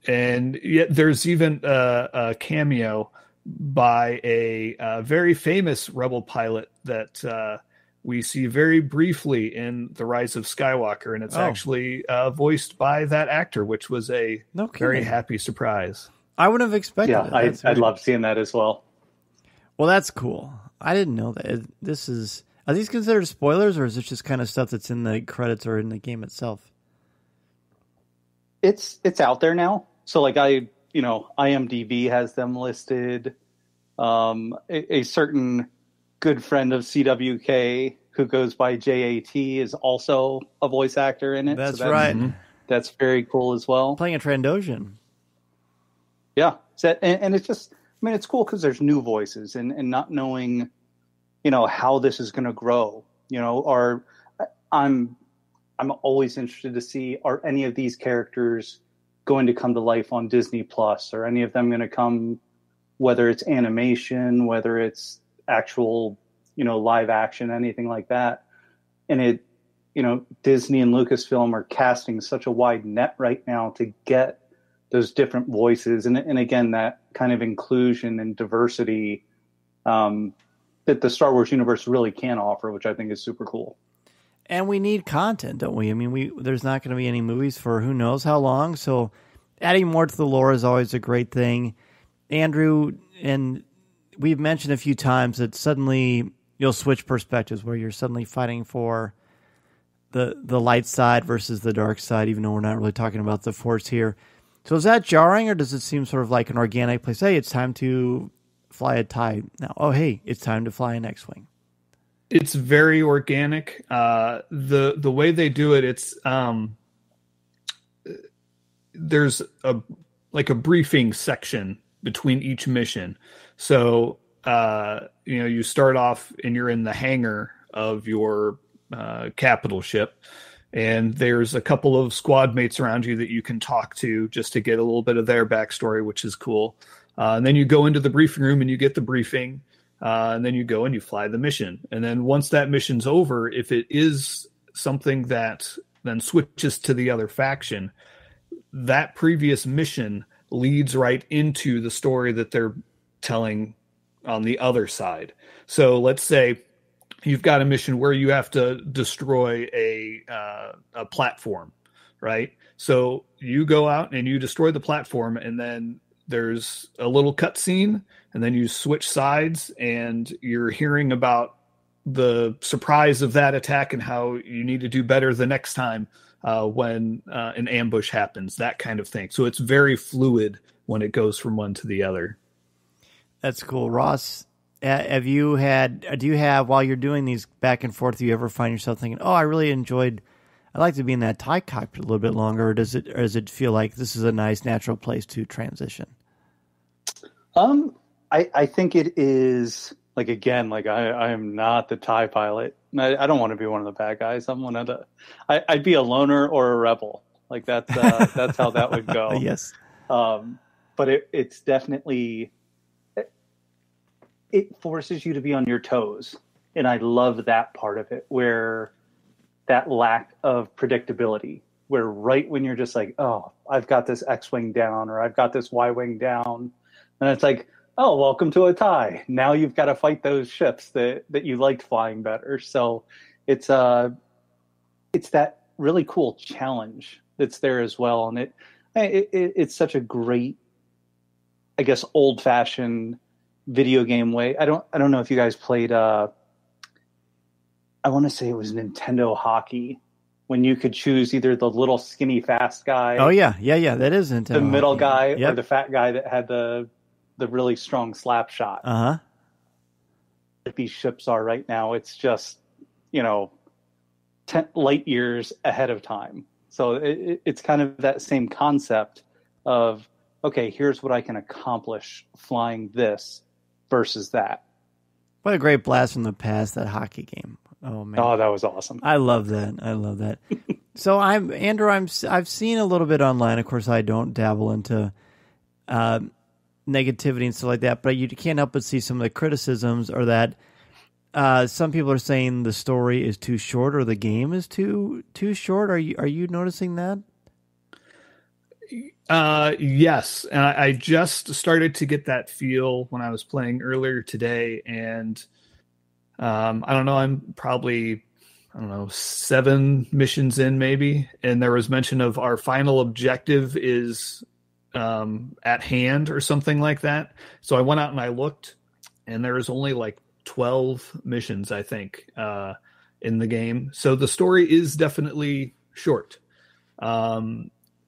And yet there's even a cameo by a very famous Rebel pilot that we see very briefly in The Rise of Skywalker, and it's actually voiced by that actor, which was a very happy surprise. I would have expected that. I'd love seeing that as well. Well, that's cool. I didn't know that. Are these considered spoilers, or is it just kind of stuff that's in the credits or in the game itself? It's out there now. So like IMDb has them listed. A certain good friend of CWK who goes by JAT is also a voice actor in it. That's right. That's very cool as well. Playing a Trandoshan. Yeah. And it's just, I mean, it's cool because there's new voices and not knowing, you know, how this is going to grow, you know, or I'm always interested to see, are any of these characters going to come to life on Disney Plus, or any of them going to come, whether it's animation, whether it's actual, you know, live action, anything like that. And it, you know, Disney and Lucasfilm are casting such a wide net right now to get those different voices. And again, that kind of inclusion and diversity that the Star Wars universe really can offer, which I think is super cool. And we need content, don't we? I mean, there's not going to be any movies for who knows how long. So adding more to the lore is always a great thing. Andrew, and we've mentioned a few times that suddenly you'll switch perspectives where you're suddenly fighting for the light side versus the dark side, even though we're not really talking about the Force here. So is that jarring, or does it seem sort of like an organic place? Hey, it's time to fly a TIE now. Oh, hey, it's time to fly an X-Wing. It's very organic. The way they do it, it's there's a briefing section between each mission. So, you start off and you're in the hangar of your capital ship, and there's a couple of squad mates around you that you can talk to just to get a little bit of their backstory, which is cool. And then you go into the briefing room and you get the briefing, and then you go and you fly the mission. And then once that mission's over, if it is something that then switches to the other faction, that previous mission leads right into the story that they're telling on the other side. So let's say you've got a mission where you have to destroy a platform, right? So you go out and you destroy the platform, and then there's a little cutscene, and then you switch sides, and you're hearing about the surprise of that attack and how you need to do better the next time when an ambush happens, that kind of thing. So it's very fluid when it goes from one to the other. That's cool. Ross, do you have, while you're doing these back and forth, do you ever find yourself thinking, oh, I'd like to be in that TIE cockpit a little bit longer, or does it feel like this is a nice natural place to transition? I think it is, like, again, like I am not the TIE pilot. I don't want to be one of the bad guys. I'd be a loner or a rebel. Like that's how that would go. Yes. But it's definitely, it forces you to be on your toes. And I love that part of it, where that lack of predictability, where right when you're just like, oh, I've got this X-Wing down, or I've got this Y-Wing down, and it's like, oh, welcome to a tie. Now you've got to fight those ships that you liked flying better. So it's that really cool challenge that's there as well. And it's such a great, I guess, old-fashioned video game way. I don't know if you guys played, I want to say it was Nintendo Hockey, when you could choose either the little skinny fast guy. Oh yeah. That is Nintendo. The middle Hockey. guy, Yep. or the fat guy that had the really strong slap shot. Uh-huh. Like these ships are right now, it's just, 10 light years ahead of time. So it's kind of that same concept of, okay, here's what I can accomplish flying this versus that. What a great blast from the past, that hockey game. Oh man. Oh, that was awesome. I love that. So I've seen a little bit online. Of course, I don't dabble into negativity and stuff like that, but you can't help but see some of the criticisms, or that some people are saying the story is too short, or the game is too short. Are you noticing that? Yes, and I just started to get that feel when I was playing earlier today, and I don't know, I'm probably 7 missions in maybe, and there was mention of our final objective is at hand or something like that. So I went out and I looked, and there was only like 12 missions, I think, in the game. So the story is definitely short.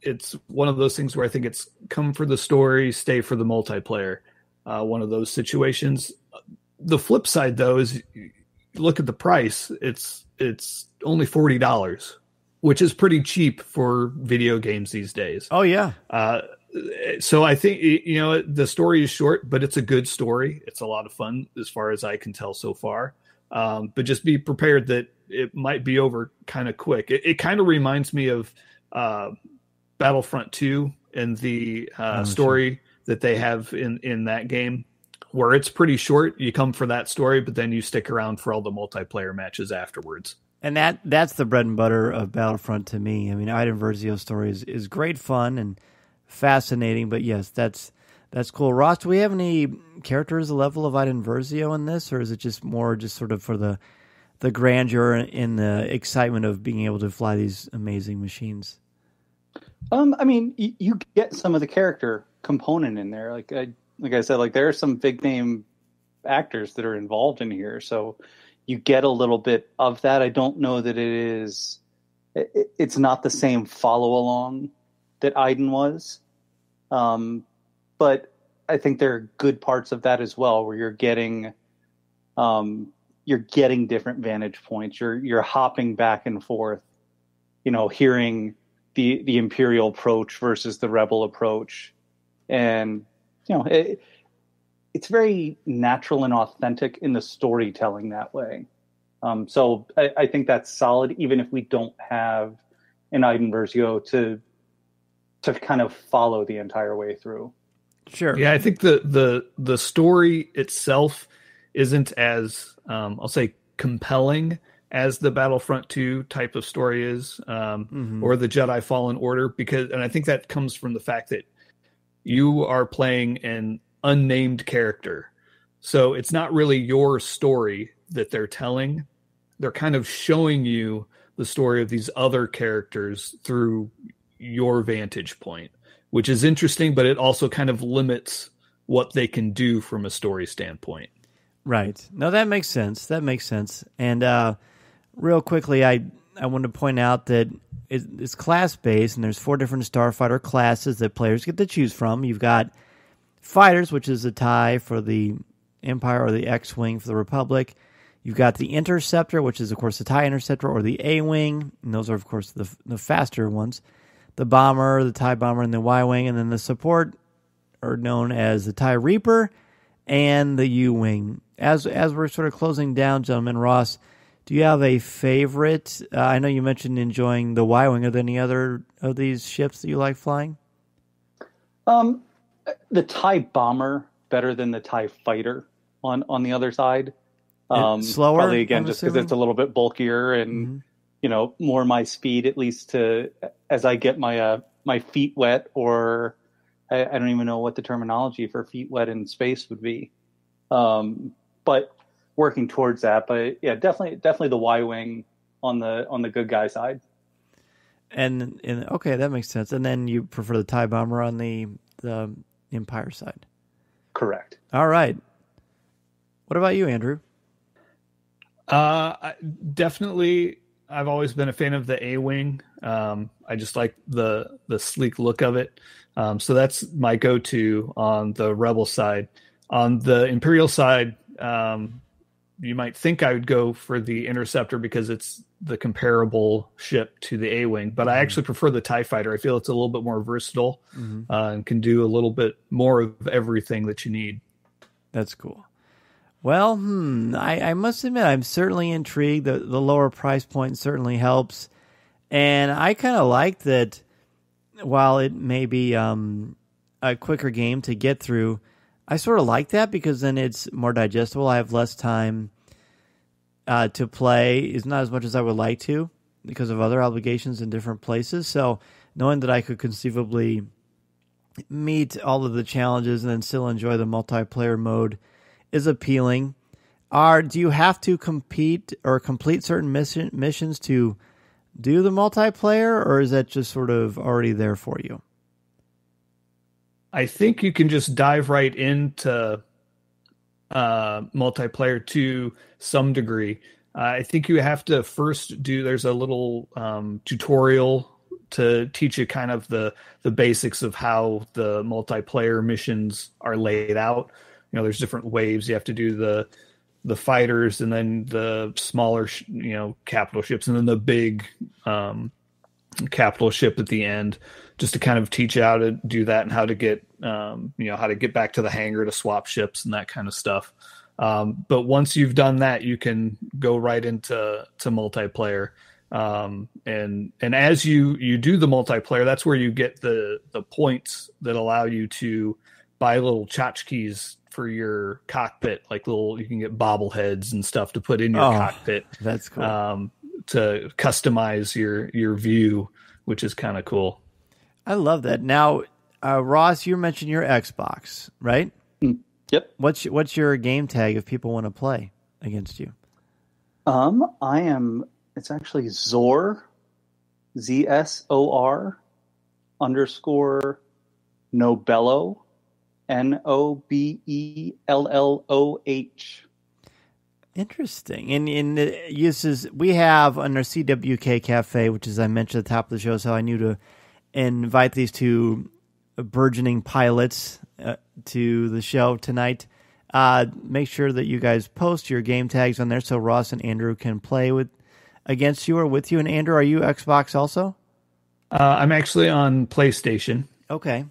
It's one of those things where I think it's come for the story, stay for the multiplayer. One of those situations. The flip side, though, is look at the price. It's only $40, which is pretty cheap for video games these days. Oh yeah. So I think, the story is short, but it's a good story. It's a lot of fun as far as I can tell so far. But just be prepared that it might be over kind of quick. It kind of reminds me of Battlefront 2 and the story that they have in that game, where it's pretty short. You come for that story, but then you stick around for all the multiplayer matches afterwards. And that's the bread and butter of Battlefront to me. I mean, Iden Versio's story is great fun and fascinating, but yes, that's cool. Ross, do we have any characters the level of Iden Versio in this, or is it just more just sort of for the grandeur and the excitement of being able to fly these amazing machines? I mean, you get some of the character component in there. Like I said, like there are some big name actors that are involved in here, so you get a little bit of that. I don't know that it's not the same follow along that Iden was. But I think there are good parts of that as well, where you're getting different vantage points. You're hopping back and forth, hearing the Imperial approach versus the Rebel approach. And it's very natural and authentic in the storytelling that way. So I think that's solid, even if we don't have an Iden Versio to kind of follow the entire way through. Sure. Yeah, I think the story itself isn't as I'll say compelling as the Battlefront 2 type of story is, or the Jedi Fallen Order, and I think that comes from the fact that you are playing an unnamed character. So it's not really your story that they're telling. They're kind of showing you the story of these other characters through your vantage point, which is interesting, but it also kind of limits what they can do from a story standpoint. Right. No, that makes sense. And real quickly, I want to point out that it's class-based, and there's 4 different Starfighter classes that players get to choose from. You've got Fighters, which is the TIE for the Empire, or the X-Wing for the Republic. You've got the Interceptor, which is, of course, the TIE Interceptor, or the A-Wing, and those are, of course, the faster ones. The Bomber, the TIE Bomber, and the Y-Wing, and then the support are known as the TIE Reaper and the U-Wing. As we're sort of closing down, gentlemen, Ross, do you have a favorite? I know you mentioned enjoying the Y-Wing. Are there any other of these ships that you like flying? The TIE Bomber, better than the TIE Fighter on the other side. Slower? Probably, again, just because it's a little bit bulkier and, more my speed, at least as I get my feet wet, or I don't even know what the terminology for feet wet in space would be. But working towards that, but yeah, definitely the Y-Wing on the good guy side. And okay, that makes sense. And then you prefer the TIE Bomber on the Empire side. Correct. All right. What about you, Andrew? Definitely, I've always been a fan of the A-Wing. I just like the sleek look of it. So that's my go-to on the Rebel side. On the Imperial side, you might think I would go for the Interceptor because it's the comparable ship to the A-Wing, but I actually prefer the TIE Fighter. I feel it's a little bit more versatile and can do a little bit more of everything that you need. That's cool. Well, I must admit, I'm certainly intrigued. The lower price point certainly helps. And I kind of like that while it may be a quicker game to get through, I sort of like that because then it's more digestible. I have less time to play. It's not as much as I would like to because of other obligations in different places. So knowing that I could conceivably meet all of the challenges and then still enjoy the multiplayer mode is appealing. Do you have to compete or complete certain missions to do the multiplayer, or is that just sort of already there for you? I think you can just dive right into multiplayer to some degree. I think you have to first there's a little tutorial to teach you kind of the basics of how the multiplayer missions are laid out. There's different waves. You have to do the fighters and then the smaller, capital ships and then the big capital ship at the end, just to kind of teach you how to do that and how to get, how to get back to the hangar to swap ships and that kind of stuff. But once you've done that, you can go right into multiplayer. And as you do the multiplayer, that's where you get the points that allow you to buy little tchotchkes for your cockpit, like you can get bobbleheads and stuff to put in your cockpit. That's cool. To customize your view, which is kind of cool. I love that. Now, Ross, you mentioned your Xbox, right? Yep. What's your game tag if people want to play against you? It's actually Zor, ZSOR _Nobello, NOBELLOH. Interesting. And the uses we have under CWK Cafe, which, as I mentioned at the top of the show, is how I knew to invite these two burgeoning pilots to the show tonight. Make sure that you guys post your game tags on there so Ross and Andrew can play against you or with you. And Andrew, are you Xbox also? I'm actually on PlayStation. Okay.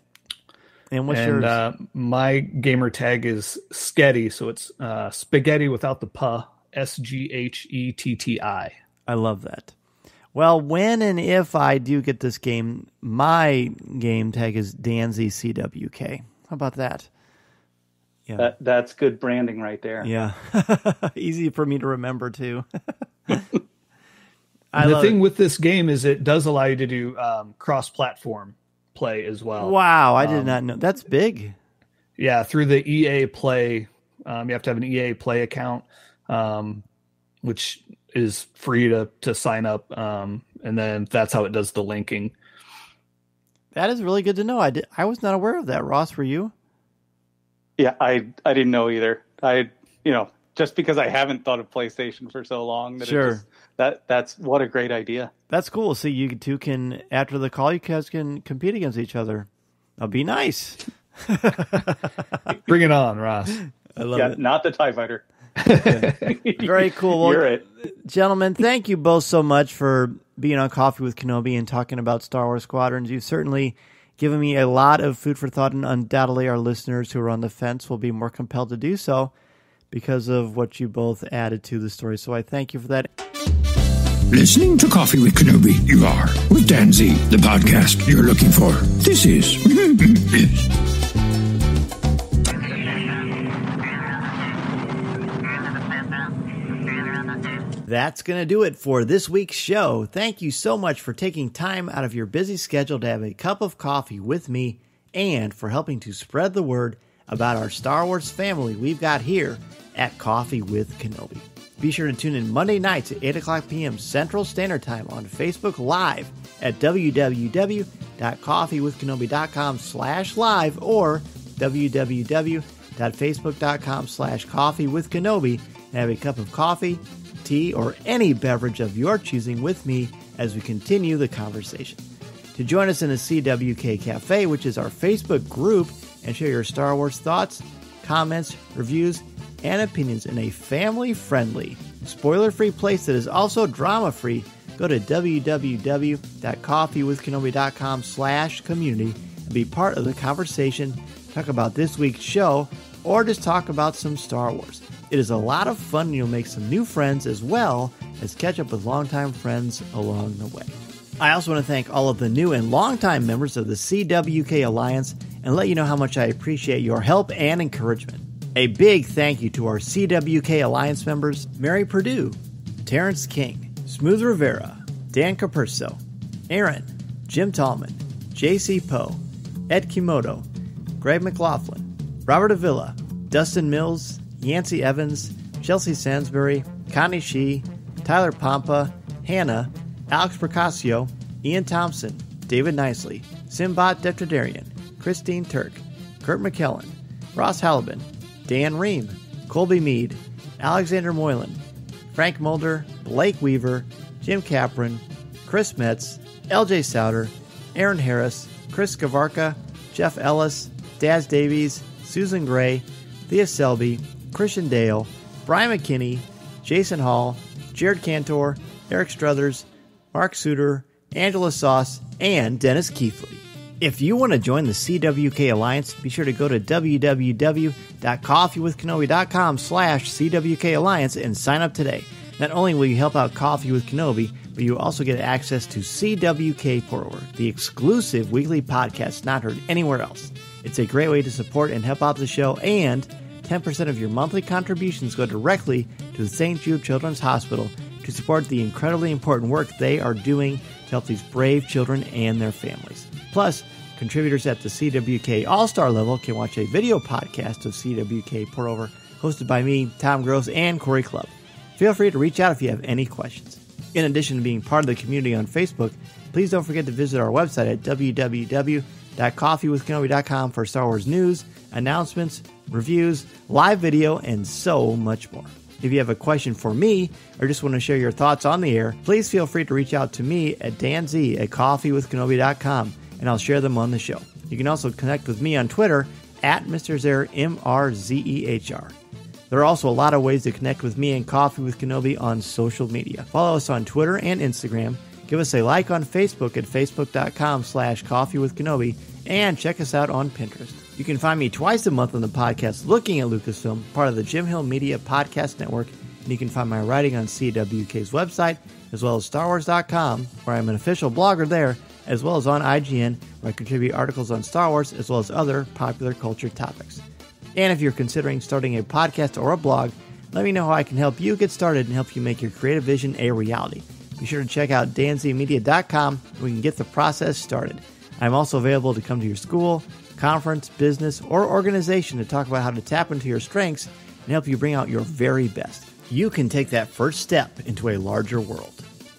And what's yours? My gamer tag is Sketty, so it's spaghetti without the puh, SGHETTI. I love that. Well, when and if I do get this game, my game tag is Danzy CWK. How about that? Yeah, that's good branding right there. Yeah, easy for me to remember too. The thing with this game is it does allow you to do cross-platform play as well. Wow, I did not know. That's big. Yeah, through the EA Play, you have to have an EA Play account, which is free to sign up, and then that's how it does the linking. That is really good to know. I was not aware of that. Ross, were you? Yeah, I didn't know either. Just because I haven't thought of PlayStation for so long. Sure. That's what a great idea. That's cool. See, you two can, after the call, you guys can compete against each other. That'll be nice. Bring it on, Ross. I love it. Not the TIE Fighter. Very cool. Well, You're it. Gentlemen, thank you both so much for being on Coffee with Kenobi and talking about Star Wars Squadrons. You've certainly given me a lot of food for thought, and undoubtedly our listeners who are on the fence will be more compelled to do so because of what you both added to the story. So I thank you for that. Listening to Coffee with Kenobi, you are, with Dan Z, the podcast you're looking for. This is... That's going to do it for this week's show. Thank you so much for taking time out of your busy schedule to have a cup of coffee with me and for helping to spread the word about our Star Wars family we've got here at Coffee with Kenobi. Be sure to tune in Monday nights at 8 o'clock p.m. Central Standard Time on Facebook Live at www.coffeewithkenobi.com/live or www.facebook.com/coffeewithkenobi and have a cup of coffee, tea, or any beverage of your choosing with me as we continue the conversation. To join us in the CWK Cafe, which is our Facebook group, and share your Star Wars thoughts, comments, reviews, and opinions in a family-friendly, spoiler-free place that is also drama-free, go to www.coffeewithkenobi.com/community and be part of the conversation, talk about this week's show, or just talk about some Star Wars. It is a lot of fun, and you'll make some new friends as well as catch up with longtime friends along the way. I also want to thank all of the new and longtime members of the CWK Alliance and let you know how much I appreciate your help and encouragement. A big thank you to our CWK Alliance members, Mary Perdue, Terrence King, Smooth Rivera, Dan Capurso, Aaron, Jim Tallman, J.C. Poe, Ed Kimoto, Greg McLaughlin, Robert Avila, Dustin Mills, Yancey Evans, Chelsea Sansbury, Connie Shee, Tyler Pompa, Hannah, Alex Procasio, Ian Thompson, David Nicely, Simbot Defterdarian, Christine Turk, Kurt McKellen, Ross Halibun, Dan Ream, Colby Mead, Alexander Moylan, Frank Mulder, Blake Weaver, Jim Capron, Chris Metz, LJ Souter, Aaron Harris, Chris Gavarka, Jeff Ellis, Daz Davies, Susan Gray, Thea Selby, Christian Dale, Brian McKinney, Jason Hall, Jared Cantor, Eric Struthers, Mark Suter, Angela Sauce, and Dennis Keithley. If you want to join the CWK Alliance, be sure to go to www.coffeewithkenobi.com/CWK Alliance and sign up today. Not only will you help out Coffee with Kenobi, but you also get access to CWK Pour-Over, the exclusive weekly podcast not heard anywhere else. It's a great way to support and help out the show, and 10% of your monthly contributions go directly to the St. Jude Children's Hospital to support the incredibly important work they are doing to help these brave children and their families. Plus, contributors at the CWK All-Star level can watch a video podcast of CWK Pour-Over hosted by me, Tom Gross, and Corey Clubb. Feel free to reach out if you have any questions. In addition to being part of the community on Facebook, please don't forget to visit our website at www.coffeewithkenobi.com for Star Wars news, announcements, reviews, live video, and so much more. If you have a question for me or just want to share your thoughts on the air, please feel free to reach out to me at danz@coffeewithkenobi.com, and I'll share them on the show. You can also connect with me on Twitter at Mr. Zer, MRZEHR. There are also a lot of ways to connect with me and Coffee with Kenobi on social media. Follow us on Twitter and Instagram. Give us a like on Facebook at facebook.com/coffeewithkenobi, and check us out on Pinterest. You can find me twice a month on the podcast Looking at Lucasfilm, part of the Jim Hill Media Podcast Network, and you can find my writing on CWK's website, as well as StarWars.com, where I'm an official blogger there, as well as on IGN, where I contribute articles on Star Wars, as well as other popular culture topics. And if you're considering starting a podcast or a blog, let me know how I can help you get started and help you make your creative vision a reality. Be sure to check out danzmedia.com where we can get the process started. I'm also available to come to your school, conference, business, or organization to talk about how to tap into your strengths and help you bring out your very best. You can take that first step into a larger world.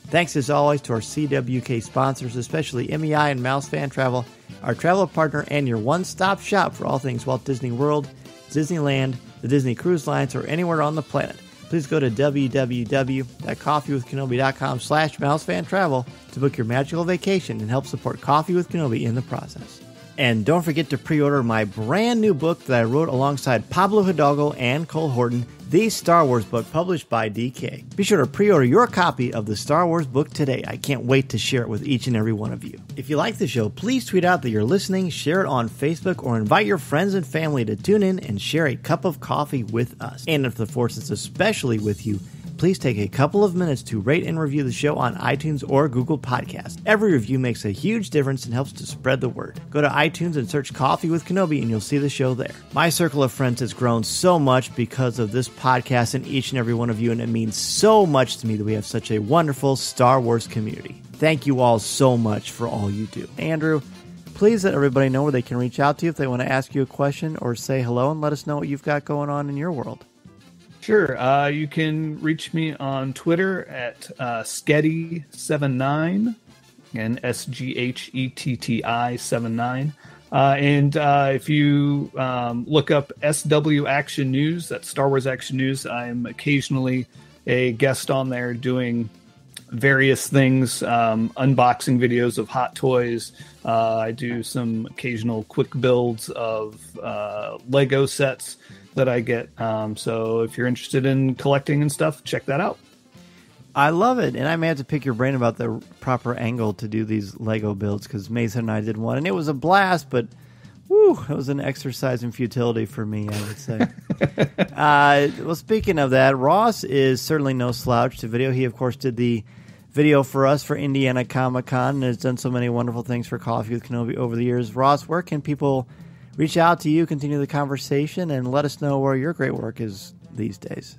Thanks as always to our CWK sponsors, especially MEI and Mouse Fan Travel, our travel partner and your one-stop shop for all things Walt Disney World, Disneyland, the Disney Cruise Lines, or anywhere on the planet. Please go to www.coffeewithkenobi.com/mousefantravel to book your magical vacation and help support Coffee with Kenobi in the process. And don't forget to pre-order my brand new book that I wrote alongside Pablo Hidalgo and Cole Horton, the Star Wars book published by DK. Be sure to pre-order your copy of the Star Wars book today. I can't wait to share it with each and every one of you. If you like the show, please tweet out that you're listening, share it on Facebook, or invite your friends and family to tune in and share a cup of coffee with us. And if the Force is especially with you, please take a couple of minutes to rate and review the show on iTunes or Google Podcasts. Every review makes a huge difference and helps to spread the word. Go to iTunes and search Coffee with Kenobi and you'll see the show there. My circle of friends has grown so much because of this podcast and each and every one of you, and it means so much to me that we have such a wonderful Star Wars community. Thank you all so much for all you do. Andrew, please let everybody know where they can reach out to you if they want to ask you a question or say hello, and let us know what you've got going on in your world. Sure. You can reach me on Twitter at Sketty79, and SGHETTI79. And if you look up SW Action News, that's Star Wars Action News, I'm occasionally a guest on there doing various things, unboxing videos of hot toys. I do some occasional quick builds of Lego sets that I get. So if you're interested in collecting and stuff, check that out. I love it. And I may have to pick your brain about the proper angle to do these Lego builds, because Mason and I did one, and it was a blast, but whew, it was an exercise in futility for me, I would say. Well, speaking of that, Ross is certainly no slouch to video. He, of course, did the video for us for Indiana Comic-Con and has done so many wonderful things for Coffee with Kenobi over the years. Ross, where can people reach out to you, continue the conversation, and let us know where your great work is these days?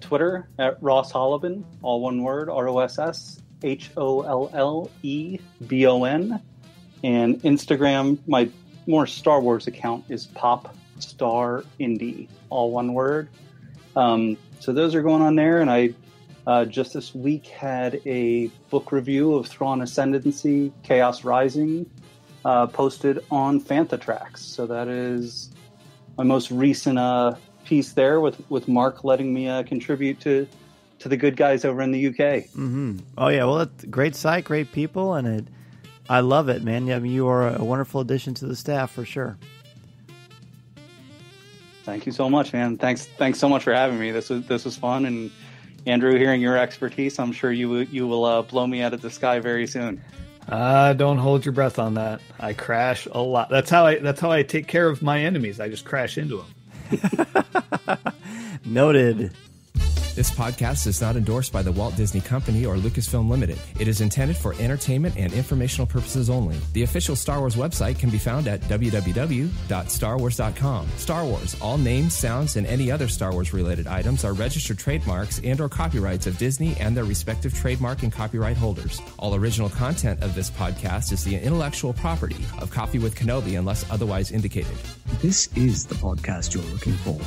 Twitter at Ross Hollebon, all one word, RossHollebon. And Instagram, my more Star Wars account is PopStarIndie, all one word. So those are going on there, and I just this week had a book review of Thrawn Ascendancy, Chaos Rising, posted on Fantha Tracks. So that is my most recent piece there, with Mark letting me contribute to the good guys over in the UK. Mm-hmm. Oh yeah, well, it's a great site, great people, and I love it, man. I mean, you are a wonderful addition to the staff for sure. Thank you so much, man. Thanks so much for having me. This was fun, and Andrew, hearing your expertise, I'm sure you will blow me out of the sky very soon. Don't hold your breath on that. I crash a lot. That's how I take care of my enemies. I just crash into them. Noted. This podcast is not endorsed by the Walt Disney Company or Lucasfilm Limited. It is intended for entertainment and informational purposes only. The official Star Wars website can be found at www.starwars.com. Star Wars, all names, sounds, and any other Star Wars-related items are registered trademarks and or copyrights of Disney and their respective trademark and copyright holders. All original content of this podcast is the intellectual property of Coffee with Kenobi unless otherwise indicated. This is the podcast you're looking for.